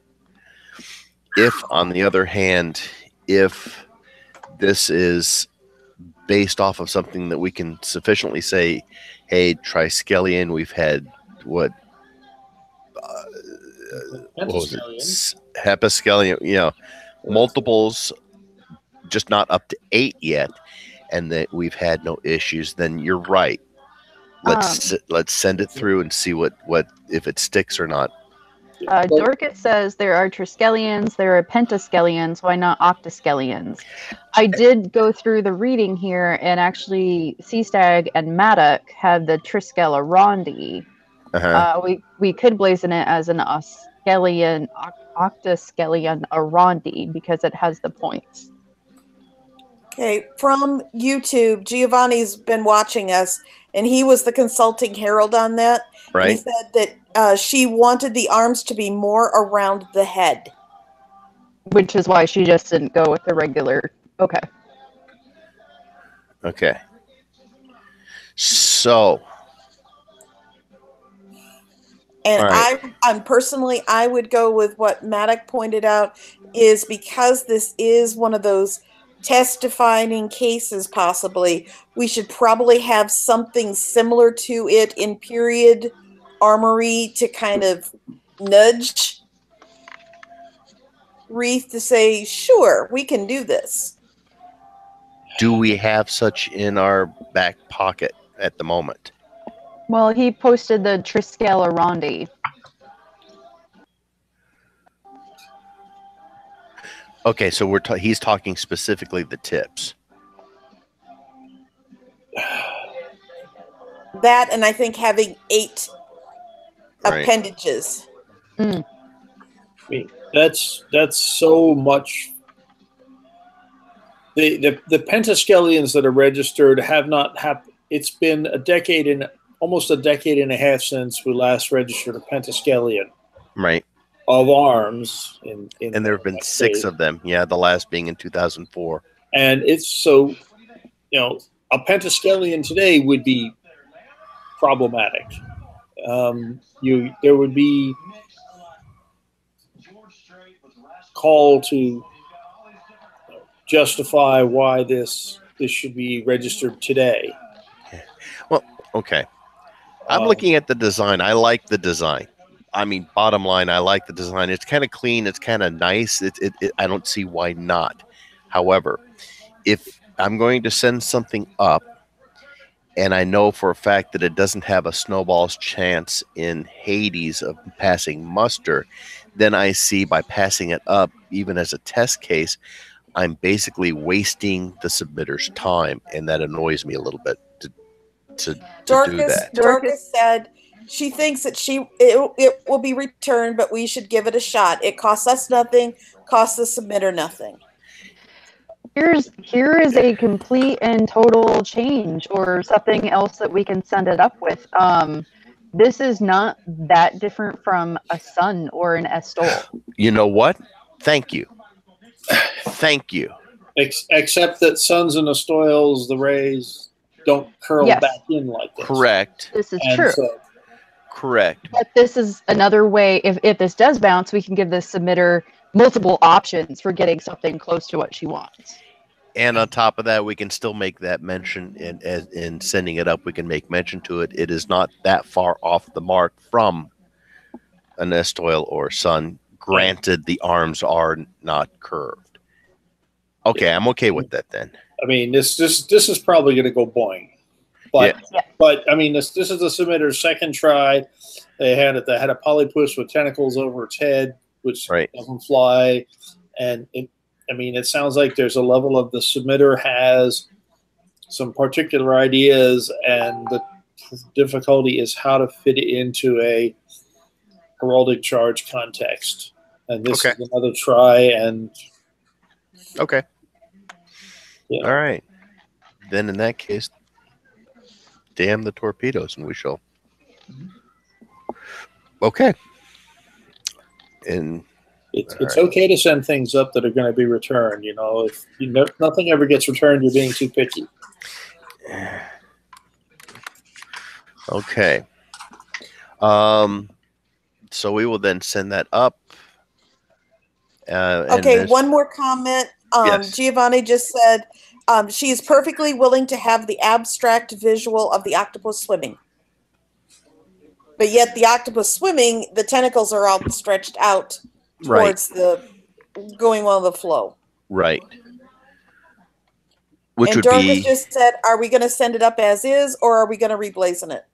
If, on the other hand, if this is based off of something that we can sufficiently say, hey, Triskelion, we've had what was it? Hepaskelion, multiples, just not up to 8 yet, and that we've had no issues, then you're right. Let's send it through and see what if it sticks or not. Dorcas says there are triskelions, there are pentascelions, why not octascelions? I did go through the reading here, and actually Seastag and Maddock had the Triskela rondi. We could blazon it as an octascelion rondi because it has the points. Okay, from YouTube, Giovanni's been watching us, and he was the consulting herald on that. Right. And he said that she wanted the arms to be more around the head. Which is why she just didn't go with the regular. Okay. Okay. So, And All right. I'm personally, I would go with what Maddock pointed out, is because this is one of those test-defining cases, possibly, we should probably have something similar to it in period armory to kind of nudge Wreath to say, sure, we can do this. Do we have such in our back pocket at the moment? Well, he posted the Triscale Rondi. Okay, so he's talking specifically the tips. That, and I think having 8 Right. appendages. Mm. I mean, that's so much. The pentaskellions that are registered have not happened. It's been almost a decade and a half since we last registered a pentaskellion Right. of arms. And there have been 6 of them. Yeah, the last being in 2004. And it's so, a pentaskellion today would be problematic. There would be call to justify why this should be registered today. Well, okay. I'm looking at the design. I like the design. I mean, bottom line, I like the design. It's kind of clean. It's kind of nice. I don't see why not. However, if I'm going to send something up and I know for a fact that it doesn't have a snowball's chance in Hades of passing muster, then I see by passing it up, even as a test case, I'm basically wasting the submitter's time, and that annoys me a little bit to do that. Dorcas said she thinks that it will be returned, but we should give it a shot. It costs us nothing, costs the submitter nothing. Here is a complete and total change or something else that we can send it up with. This is not that different from a Sun or an Estol. You know what? Thank you. Thank you. Except that Suns and Estoils, the rays don't curl back in like this. Correct. This is true. Correct. But this is another way, if this does bounce, we can give the submitter multiple options for getting something close to what she wants. And on top of that, we can still make that mention in sending it up. We can make mention to it. It is not that far off the mark from an Estoil or Sun. Granted, the arms are not curved. Okay, I'm okay with that then. I mean, this is probably going to go boing, but I mean, this is the submitter's second try. They had a polypus with tentacles over its head, which doesn't fly, and it sounds like there's a level of the submitter has some particular ideas, and the difficulty is how to fit it into a heraldic charge context. And this is another try. And okay, all right. Then in that case, damn the torpedoes, and we shall. Okay. And it's okay to send things up that are going to be returned. If nothing ever gets returned, you're being too picky. Okay. So we will then send that up. Okay, one more comment. Yes. Giovanni just said she is perfectly willing to have the abstract visual of the octopus swimming. But yet the octopus swimming, the tentacles are all stretched out towards the going on the flow. Right. Which and would Dorcas be just said, are we going to send it up as is, or are we going to reblazon it?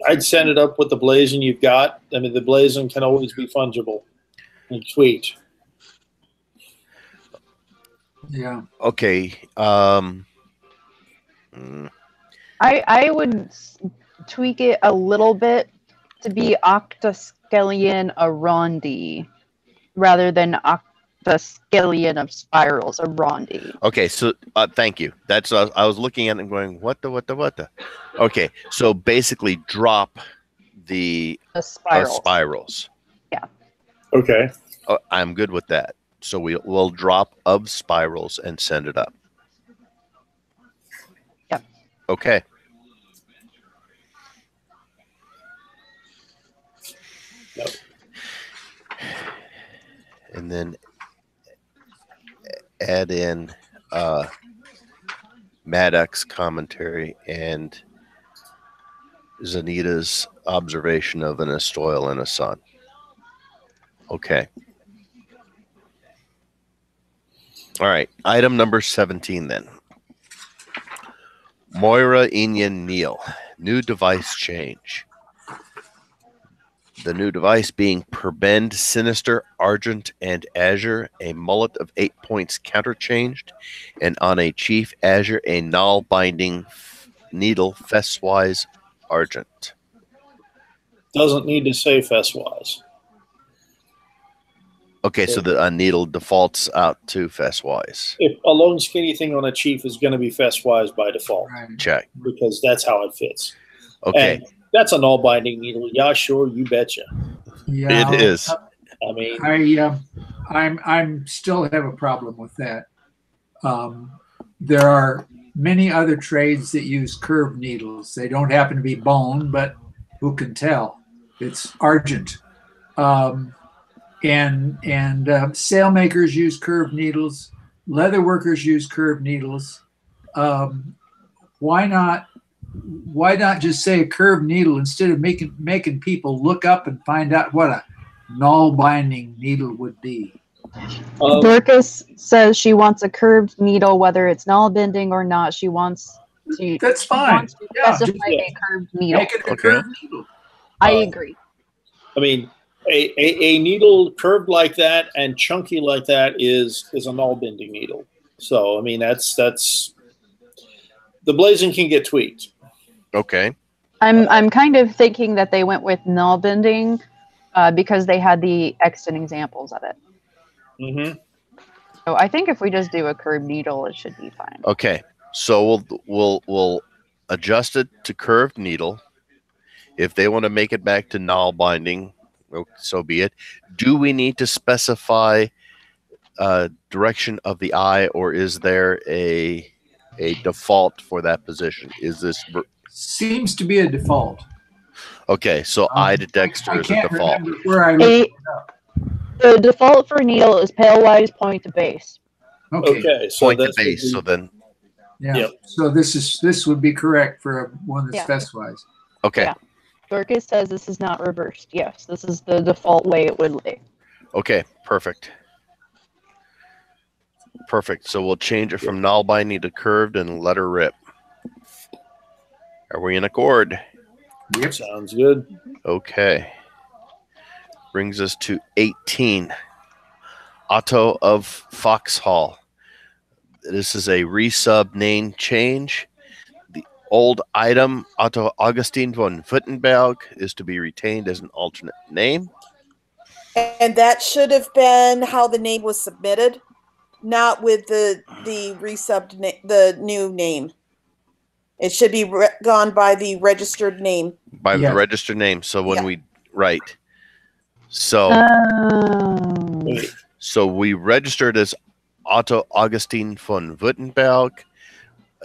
I'd send it up with the blazon you've got. I mean, the blazon can always be fungible and tweaked. Yeah. Okay. I would tweak it a little bit to be octoskeleton arondi rather than octoskeleton of spirals arondi. Okay, so thank you. That's I was looking at it and going, what the? Okay, so basically drop the spirals. Yeah. Okay. I'm good with that. So we'll drop of spirals and send it up. Yep. Okay. Yep. And then add in Maddox's commentary and Zanita's observation of an estoil and a sun. Okay. All right. Item number 17 then. Moira Inian Neal. New device change. The new device being Perbend, Sinister, Argent, and Azure. A mullet of 8 points counterchanged. And on a Chief Azure, a null binding needle Fesswise Argent. Doesn't need to say Fesswise. Okay, so the needle defaults out to Fesswise. If a lone skinny thing on a chief is going to be Fesswise by default, Right. Check. because that's how it fits. Okay. And that's a null binding needle. Yeah, sure, you betcha. Yeah, It is. I mean, I'm still have a problem with that. There are many other trades that use curved needles. They don't happen to be bone, but who can tell? It's argent. And sailmakers use curved needles. Leather workers use curved needles. Why not just say a curved needle instead of making people look up and find out what a null binding needle would be? Dorcas says she wants a curved needle, whether it's null bending or not. She wants to. That's she fine. wants to Yeah, specify a curved needle. Make it a Okay. curved needle. I agree. I mean, a needle curved like that and chunky like that is a null bending needle. So I mean, that's the blazing can get tweaked. Okay. I'm kind of thinking that they went with null bending because they had the extant examples of it. Mm-hmm. So I think if we just do a curved needle, it should be fine. Okay. So we'll adjust it to curved needle. If they want to make it back to null binding, so be it. Do we need to specify direction of the eye, or is there a default for that position? Is this Seems to be a default. okay? So eye to Dexter I is a can't default. remember where I looked it up. The default for needle is palewise point to base. Okay, so Point to that's what base. we- So then, Yeah. Yep. So this would be correct for one that's Yeah. Fesswise. okay, Yeah. Dorcas says this is not reversed. Yes, this is the default way it would lay. okay, perfect. Perfect. So we'll change it from null binding to curved and let her rip. Are we in accord? Yep. Sounds good. Okay. Brings us to 18. Otto of Foxhall. This is a resub name change. The old item, Otto Augustin von Wittenberg, is to be retained as an alternate name. And that should have been how the name was submitted, not with the resubbed the new name. It should be gone by the registered name. By Yeah. the registered name. So when Yeah. we right. So Wait, so we registered as Otto Augustin von Wittenberg.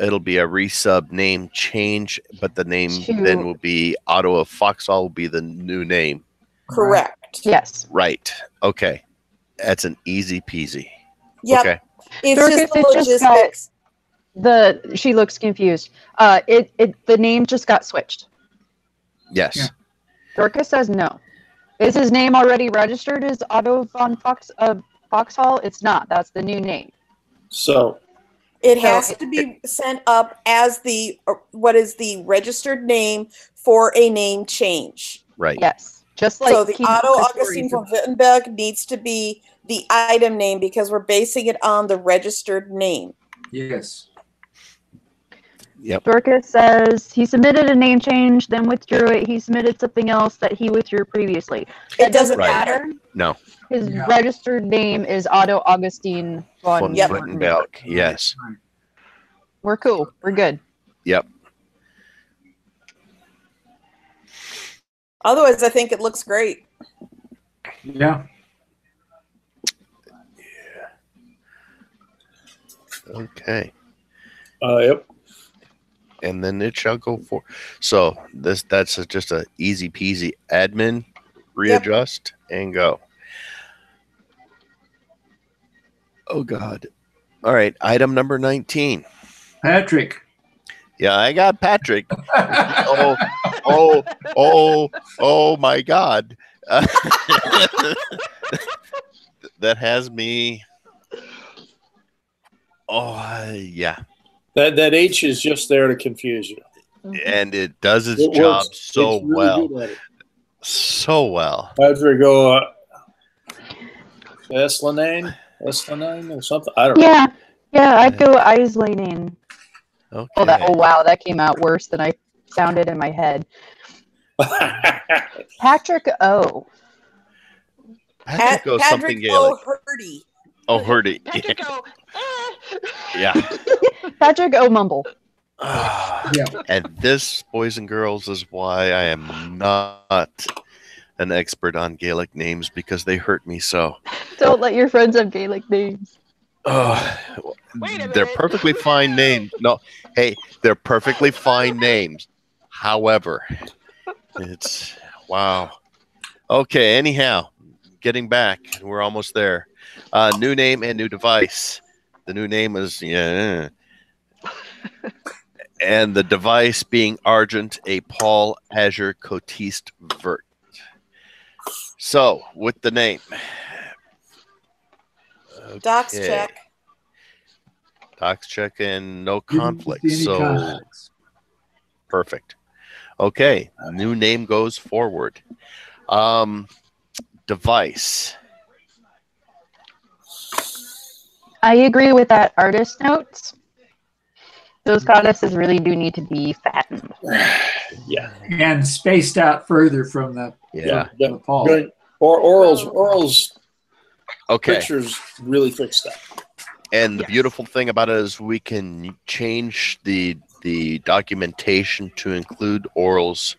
It'll be a resub name change, but the name then will be Otto of Foxhall will be the new name. Correct. Yes. Right. Okay. That's an easy peasy. Yep. Okay. It's Dorcas, just the it just got- logistics. She looks confused. The name just got switched. Yes. Yeah. Dorcas says no. Is his name already registered as Otto von Foxhall? It's not. That's the new name. so It has to be sent up as what is the registered name for a name change. Right. Yes. Just like So the King Otto Montessori Augustine von Wittenberg needs to be the item name because we're basing it on the registered name. Yes. Yep. Dorcas says he submitted a name change, then withdrew it. He submitted something else that he withdrew previously. It doesn't Right. matter. No. His Yeah. registered name is Otto Augustine von Von Wittenberg. Wittenberg. Yes. Right. We're cool. We're good. Yep. Otherwise, I think it looks great. Yeah. Okay. yep. And then it shall go for. So that's just a easy peasy admin readjust, and go. Oh, God. All right. Item number 19. Patrick. Yeah, I got Patrick. Oh, my God. That has me. Oh, yeah. That H is just there to confuse you. And it does its It job works. so It's really well. good at it. So well. Patrick, go Eslanane or something. I don't know. Yeah, I'd go Islane. Okay. Oh wow, that came out worse than I sounded in my head. Patrick O. Patrick goes something Patrick Gaelic. O'Hurdy. Oh, Herdy. Patrick go. Yeah. Patrick O. Mumble. Yeah. And this, boys and girls, is why I am not an expert on Gaelic names, because they hurt me so. Don't let your friends have Gaelic names. Wait a They're minute. perfectly fine names. No, hey, they're perfectly fine names. However, it's wow. Okay, anyhow, getting back, we're almost there. New name and new device. The new name is and the device being Argent, a Paul Azure Cotiste Vert. So, with the name. Docs Okay. check. Docs check and no Didn't conflict. see any So, conflicts. perfect. Okay, new name goes forward. Device. I agree with that artist notes. Those goddesses really do need to be fattened. Yeah. And spaced out further from the Yeah. the pole. Good. Or Oral's Okay. pictures really fix that. And the Yes. beautiful thing about it is we can change the documentation to include Oral's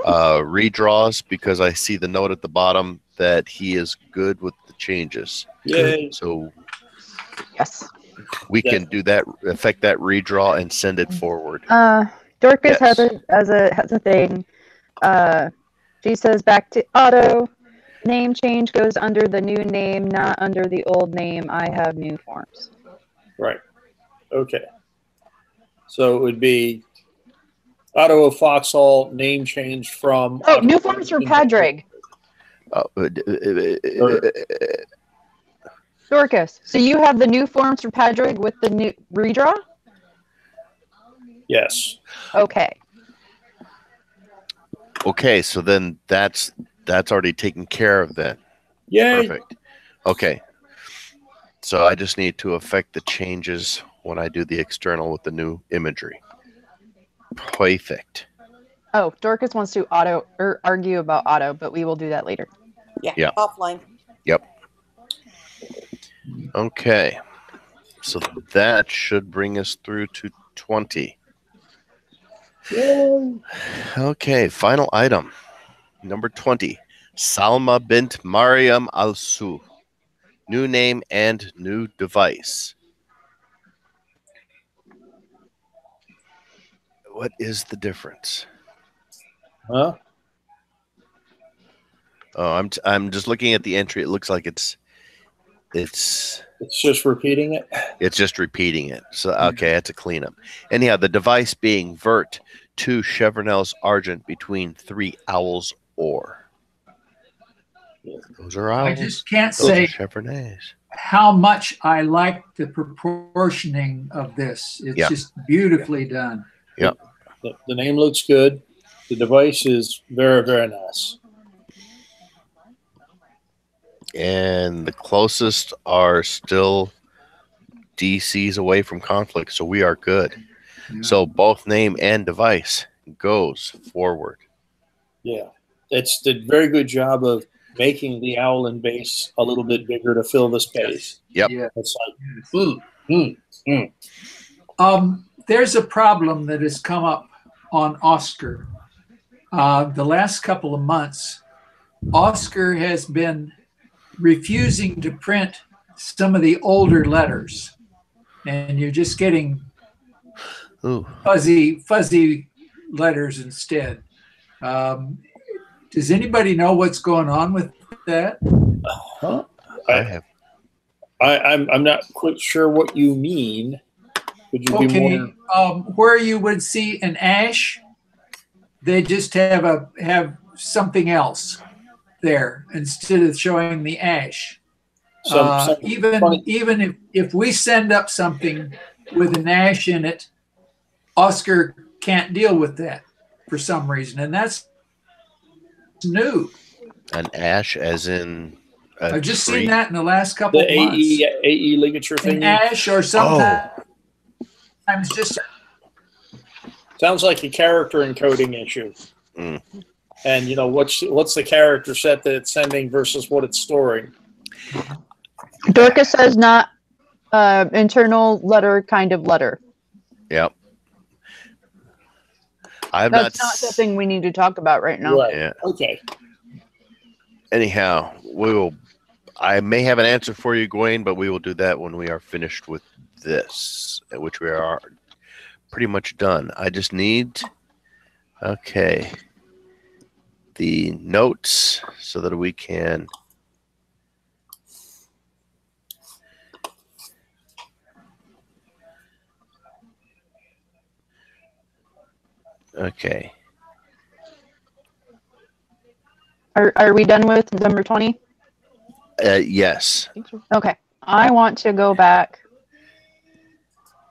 redraws, because I see the note at the bottom that he is good with the changes. Yay. So Yes. we can do that, affect that redraw, and send it forward. Dorcas Yes. has a thing. She says back to Otto. Name change goes under the new name, not under the old name. I have new forms. Right. Okay. So it would be Otto of Foxhall name change from. Oh, new forms for Padraig. Dorcas. So you have the new forms for Padraig with the new redraw? Yes. Okay. Okay, so then that's already taken care of then. Yay. Perfect. Okay. So I just need to affect the changes when I do the external with the new imagery. Perfect. Oh, Dorcas wants to argue about Otto, but we will do that later. Yeah. Offline. Yep. Okay. So that should bring us through to 20. Yay. Okay, final item. Number 20. Salma bint Mariam al-Su. New name and new device. What is the difference? Huh? Oh, I'm just looking at the entry. It looks like it's It's just repeating it. just repeating it. So okay, that's a cleanup. Anyhow, the device being Vert, 2 Chevronels Argent between 3 Owls Or. Those are owls. I just can't Those say are Chevronnets. how much I like the proportioning of this. It's Yeah. just beautifully done. The name looks good. The device is very, very nice. And the closest are still DCs away from conflict, so we are good. Yeah. So both name and device goes forward. Yeah. It's did a very good job of making the owl and base a little bit bigger to fill the space. Yep. Yeah. It's like, There's a problem that has come up on Oscar. The last couple of months, Oscar has been refusing to print some of the older letters, and you're just getting Ooh. fuzzy letters instead. Does anybody know what's going on with that? Huh? I have. I'm not quite sure what you mean. Could you be Okay, more? where you would see an ash, they just have something else there instead of showing the ash. Some funny- Even if we send up something with an ash in it, Oscar can't deal with that for some reason, and that's new. An ash, as in a I've just tree? seen that in the last couple the of months. AE ligature An thing. ash, or sometimes just Sounds like a character encoding issue. Mm. And what's the character set that it's sending versus what it's storing? Dorcas says not internal letter, kind of letter. Yep. That's not something we need to talk about right now. Right. Yeah. Okay. Anyhow, I may have an answer for you, Gawain, but we will do that when we are finished with this, which we are pretty much done. I just need, okay, the notes so that we can okay. Are we done with number 20? Yes. Okay. I want to go back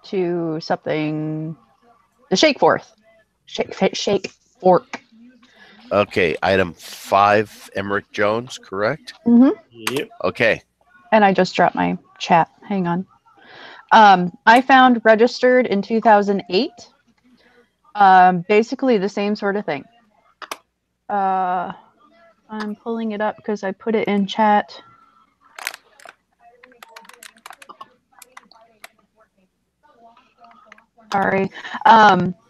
to something. The shake forth. Shake fork. Okay. Item 5, Emmerich Jones, correct? Mm-hmm. Yep. Okay. And I just dropped my chat. Hang on. I found registered in 2008. Basically the same sort of thing. I'm pulling it up because I put it in chat. Sorry.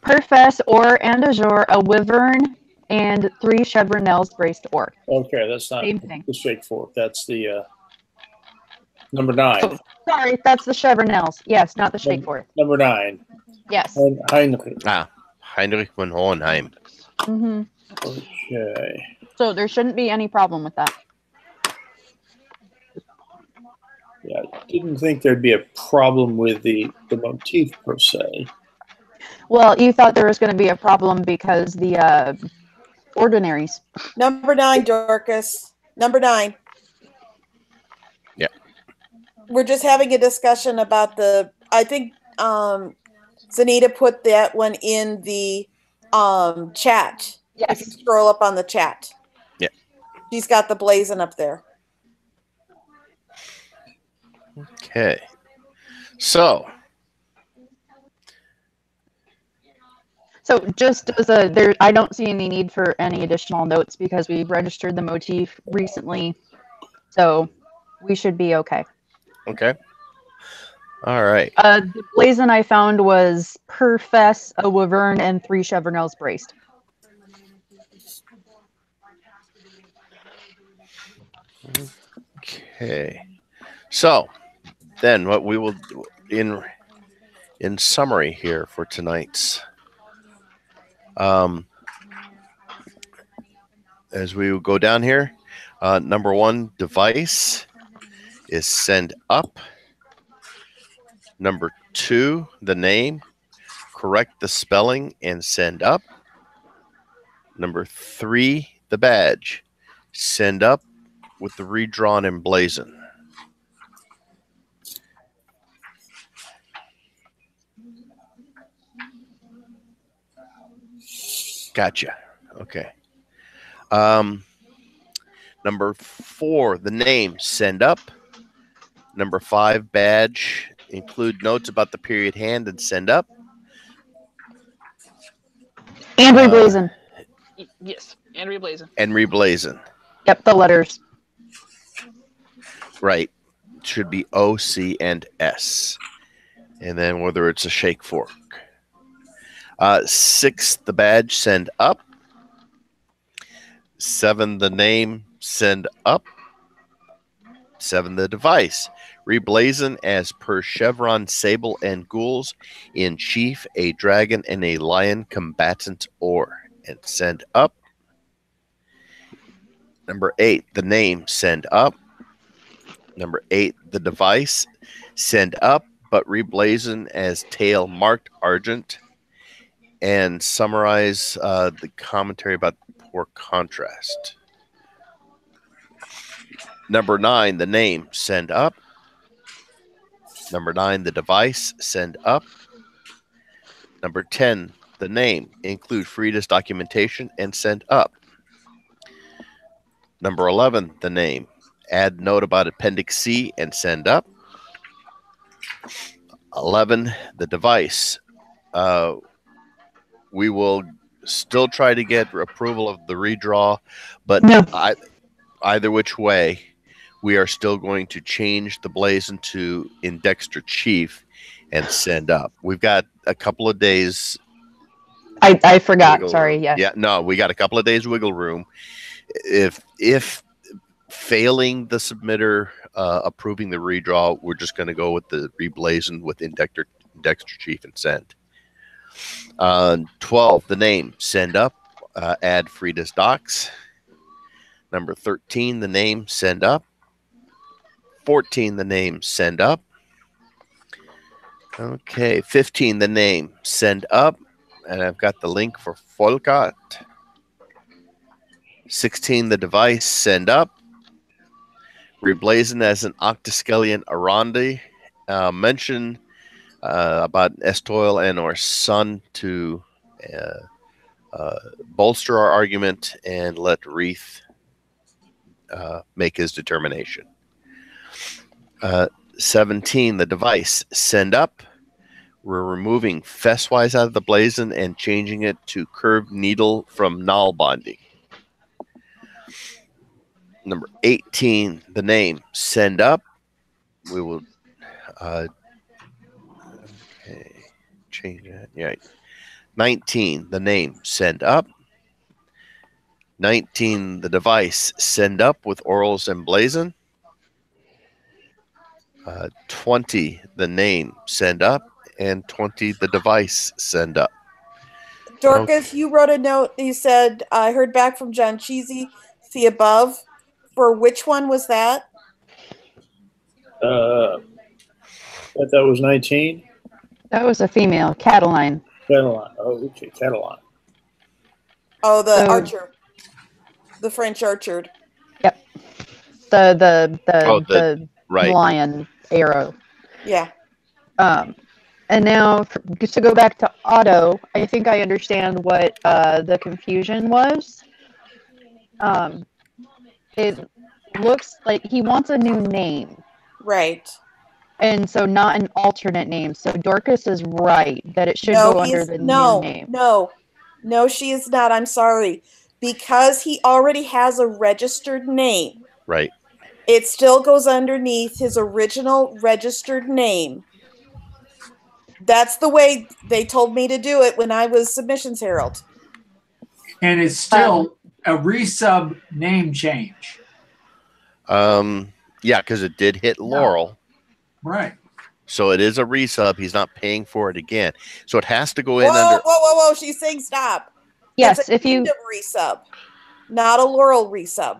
Perfess or and azure, a wyvern, and 3 chevronels braced or. Okay, that's not Same thing. the shake fork. That's the number 9. Oh, sorry, that's the chevronels. Yes, not the shake forth. Number 9. Yes. Heinrich. Heinrich von Hohenheim. Mm-hmm. Okay. So there shouldn't be any problem with that. Yeah, I didn't think there'd be a problem with the motif per se. Well, you thought there was going to be a problem because the ordinaries. Number 9, Dorcas. Number 9. Yeah. We're just having a discussion about I think Zanita put that one in the chat. Yes. If you scroll up on the chat. Yeah. She's got the blazon up there. Okay. So just as I don't see any need for any additional notes because we've registered the motif recently, so we should be okay. okay. All right. The blazon I found was Perfess, a wyvern, and 3 chevronels braced. Okay. So then what we will do in summary here for tonight's as we go down here, number 1 device is send up. Number 2, the name, correct the spelling and send up. Number 3, the badge, send up with the redrawn emblazon. Gotcha. Okay. Number 4, the name, send up. Number 5, badge, include notes about the period hand and send up. And reblazon. Yes, and reblazon. And reblazon. Yep, the letters. Right. It should be O, C, and S. And then whether it's a shake fork. 6, the badge, send up. 7, the name, send up. 7, the device, reblazon as per chevron, sable, and gules in chief, a dragon, and a lion combatant or, and send up. Number 8, the name, send up. Number 8, the device, send up, but reblazon as tail marked argent. And summarize the commentary about poor contrast. Number 9, the name, send up. Number 9, the device, send up. Number 10, the name, include Frida's documentation and send up. Number 11, the name, add note about Appendix C and send up. 11, the device. We will still try to get approval of the redraw, but No. Either which way, we are still going to change the blazon to Indexter Chief and send up. We've got a couple of days. I forgot. Wiggle Sorry. room. Yes. Yeah. No, we got a couple of days wiggle room. If failing the submitter approving the redraw, we're just going to go with the reblazon with Indexter Chief and send. 12, the name, send up, add Frida's docs. Number 13, the name, send up. 14, the name, send up. Okay, 15, the name, send up. And I've got the link for Folkat. 16, the device, send up. Reblazon as an octoskelion Arandi. Mention about Estoil and or Sun to bolster our argument and let Reith make his determination. 17, the device, send up. We're removing Fesswise out of the blazon and changing it to curved needle from null bonding. Number 18, the name, send up. We will change that. Yeah. 19, the name, send up. 19, the device, send up with orals and blazon. 20, the name, send up. And 20, the device, send up. Dorcas, you wrote a note. You said, I heard back from John Cheesy. See above. For which one was that? That was 19. That was a female, Cataline. Catalan. Oh, okay, Catalan. Oh, the archer. The French archer. Yep. The right. lion arrow. Yeah. And now, to go back to Otto, I think I understand what the confusion was. It looks like he wants a new name. Right. And so not an alternate name. So Dorcas is right that it should go under the new name. No, she is not. I'm sorry. Because he already has a registered name. Right. It still goes underneath his original registered name. That's the way they told me to do it when I was Submissions Herald. And it's still a resub name change. Yeah, because it did hit Laurel. Right. So it is a resub. He's not paying for it again. So it has to go in Whoa, under. whoa. She's saying stop. Yes, it's a Kingdom resub, not a Laurel resub.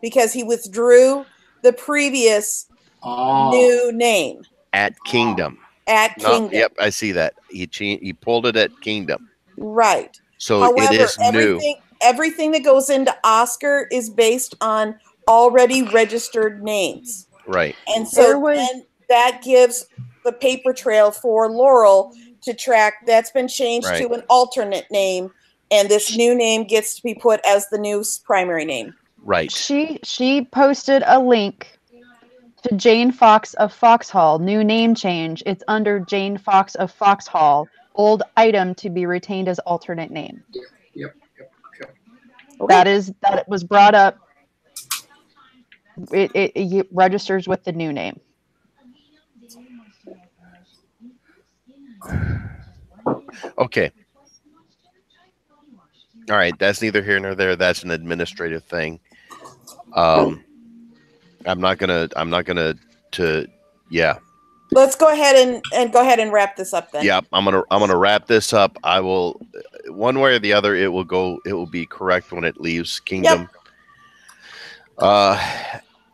Because he withdrew the previous new name. At Kingdom. At Kingdom. Yep, I see that. He pulled it at Kingdom. Right. So however, it is new. Everything that goes into Oscar is based on already registered names. Right. And so then that gives the paper trail for Laurel to track. That's been changed to an alternate name, and this new name gets to be put as the new primary name. Right. She posted a link to Jane Fox of Foxhall. New name change. It's under Jane Fox of Foxhall. Old item to be retained as alternate name. Yep. Okay. That was brought up. It registers with the new name. Okay. All right. That's neither here nor there. That's an administrative thing. I'm not gonna. Yeah. Let's go ahead and wrap this up then. Yeah, I'm gonna wrap this up. I will, one way or the other, it will be correct when it leaves Kingdom.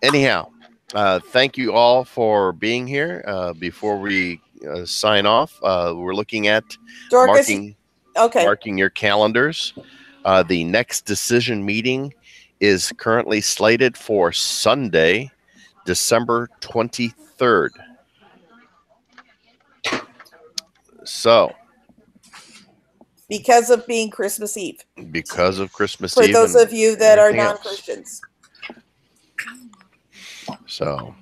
Anyhow, thank you all for being here. Before we sign off, we're looking at Dorcas, marking your calendars. The next decision meeting is currently slated for Sunday, December 23rd. So, because of being Christmas Eve. because of Christmas For Eve. those and of you that are everything else. non-Christians. So,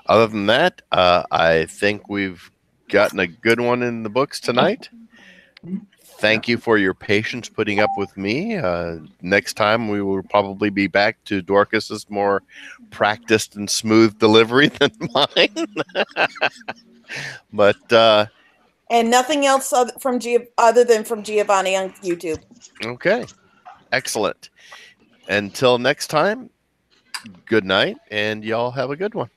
other than that, I think we've gotten a good one in the books tonight. Thank you for your patience putting up with me. Next time we will probably be back to Dorcas's more practiced and smooth delivery than mine. But And nothing else other than from Giovanni on YouTube. okay, excellent. Until next time, good night, and y'all have a good one.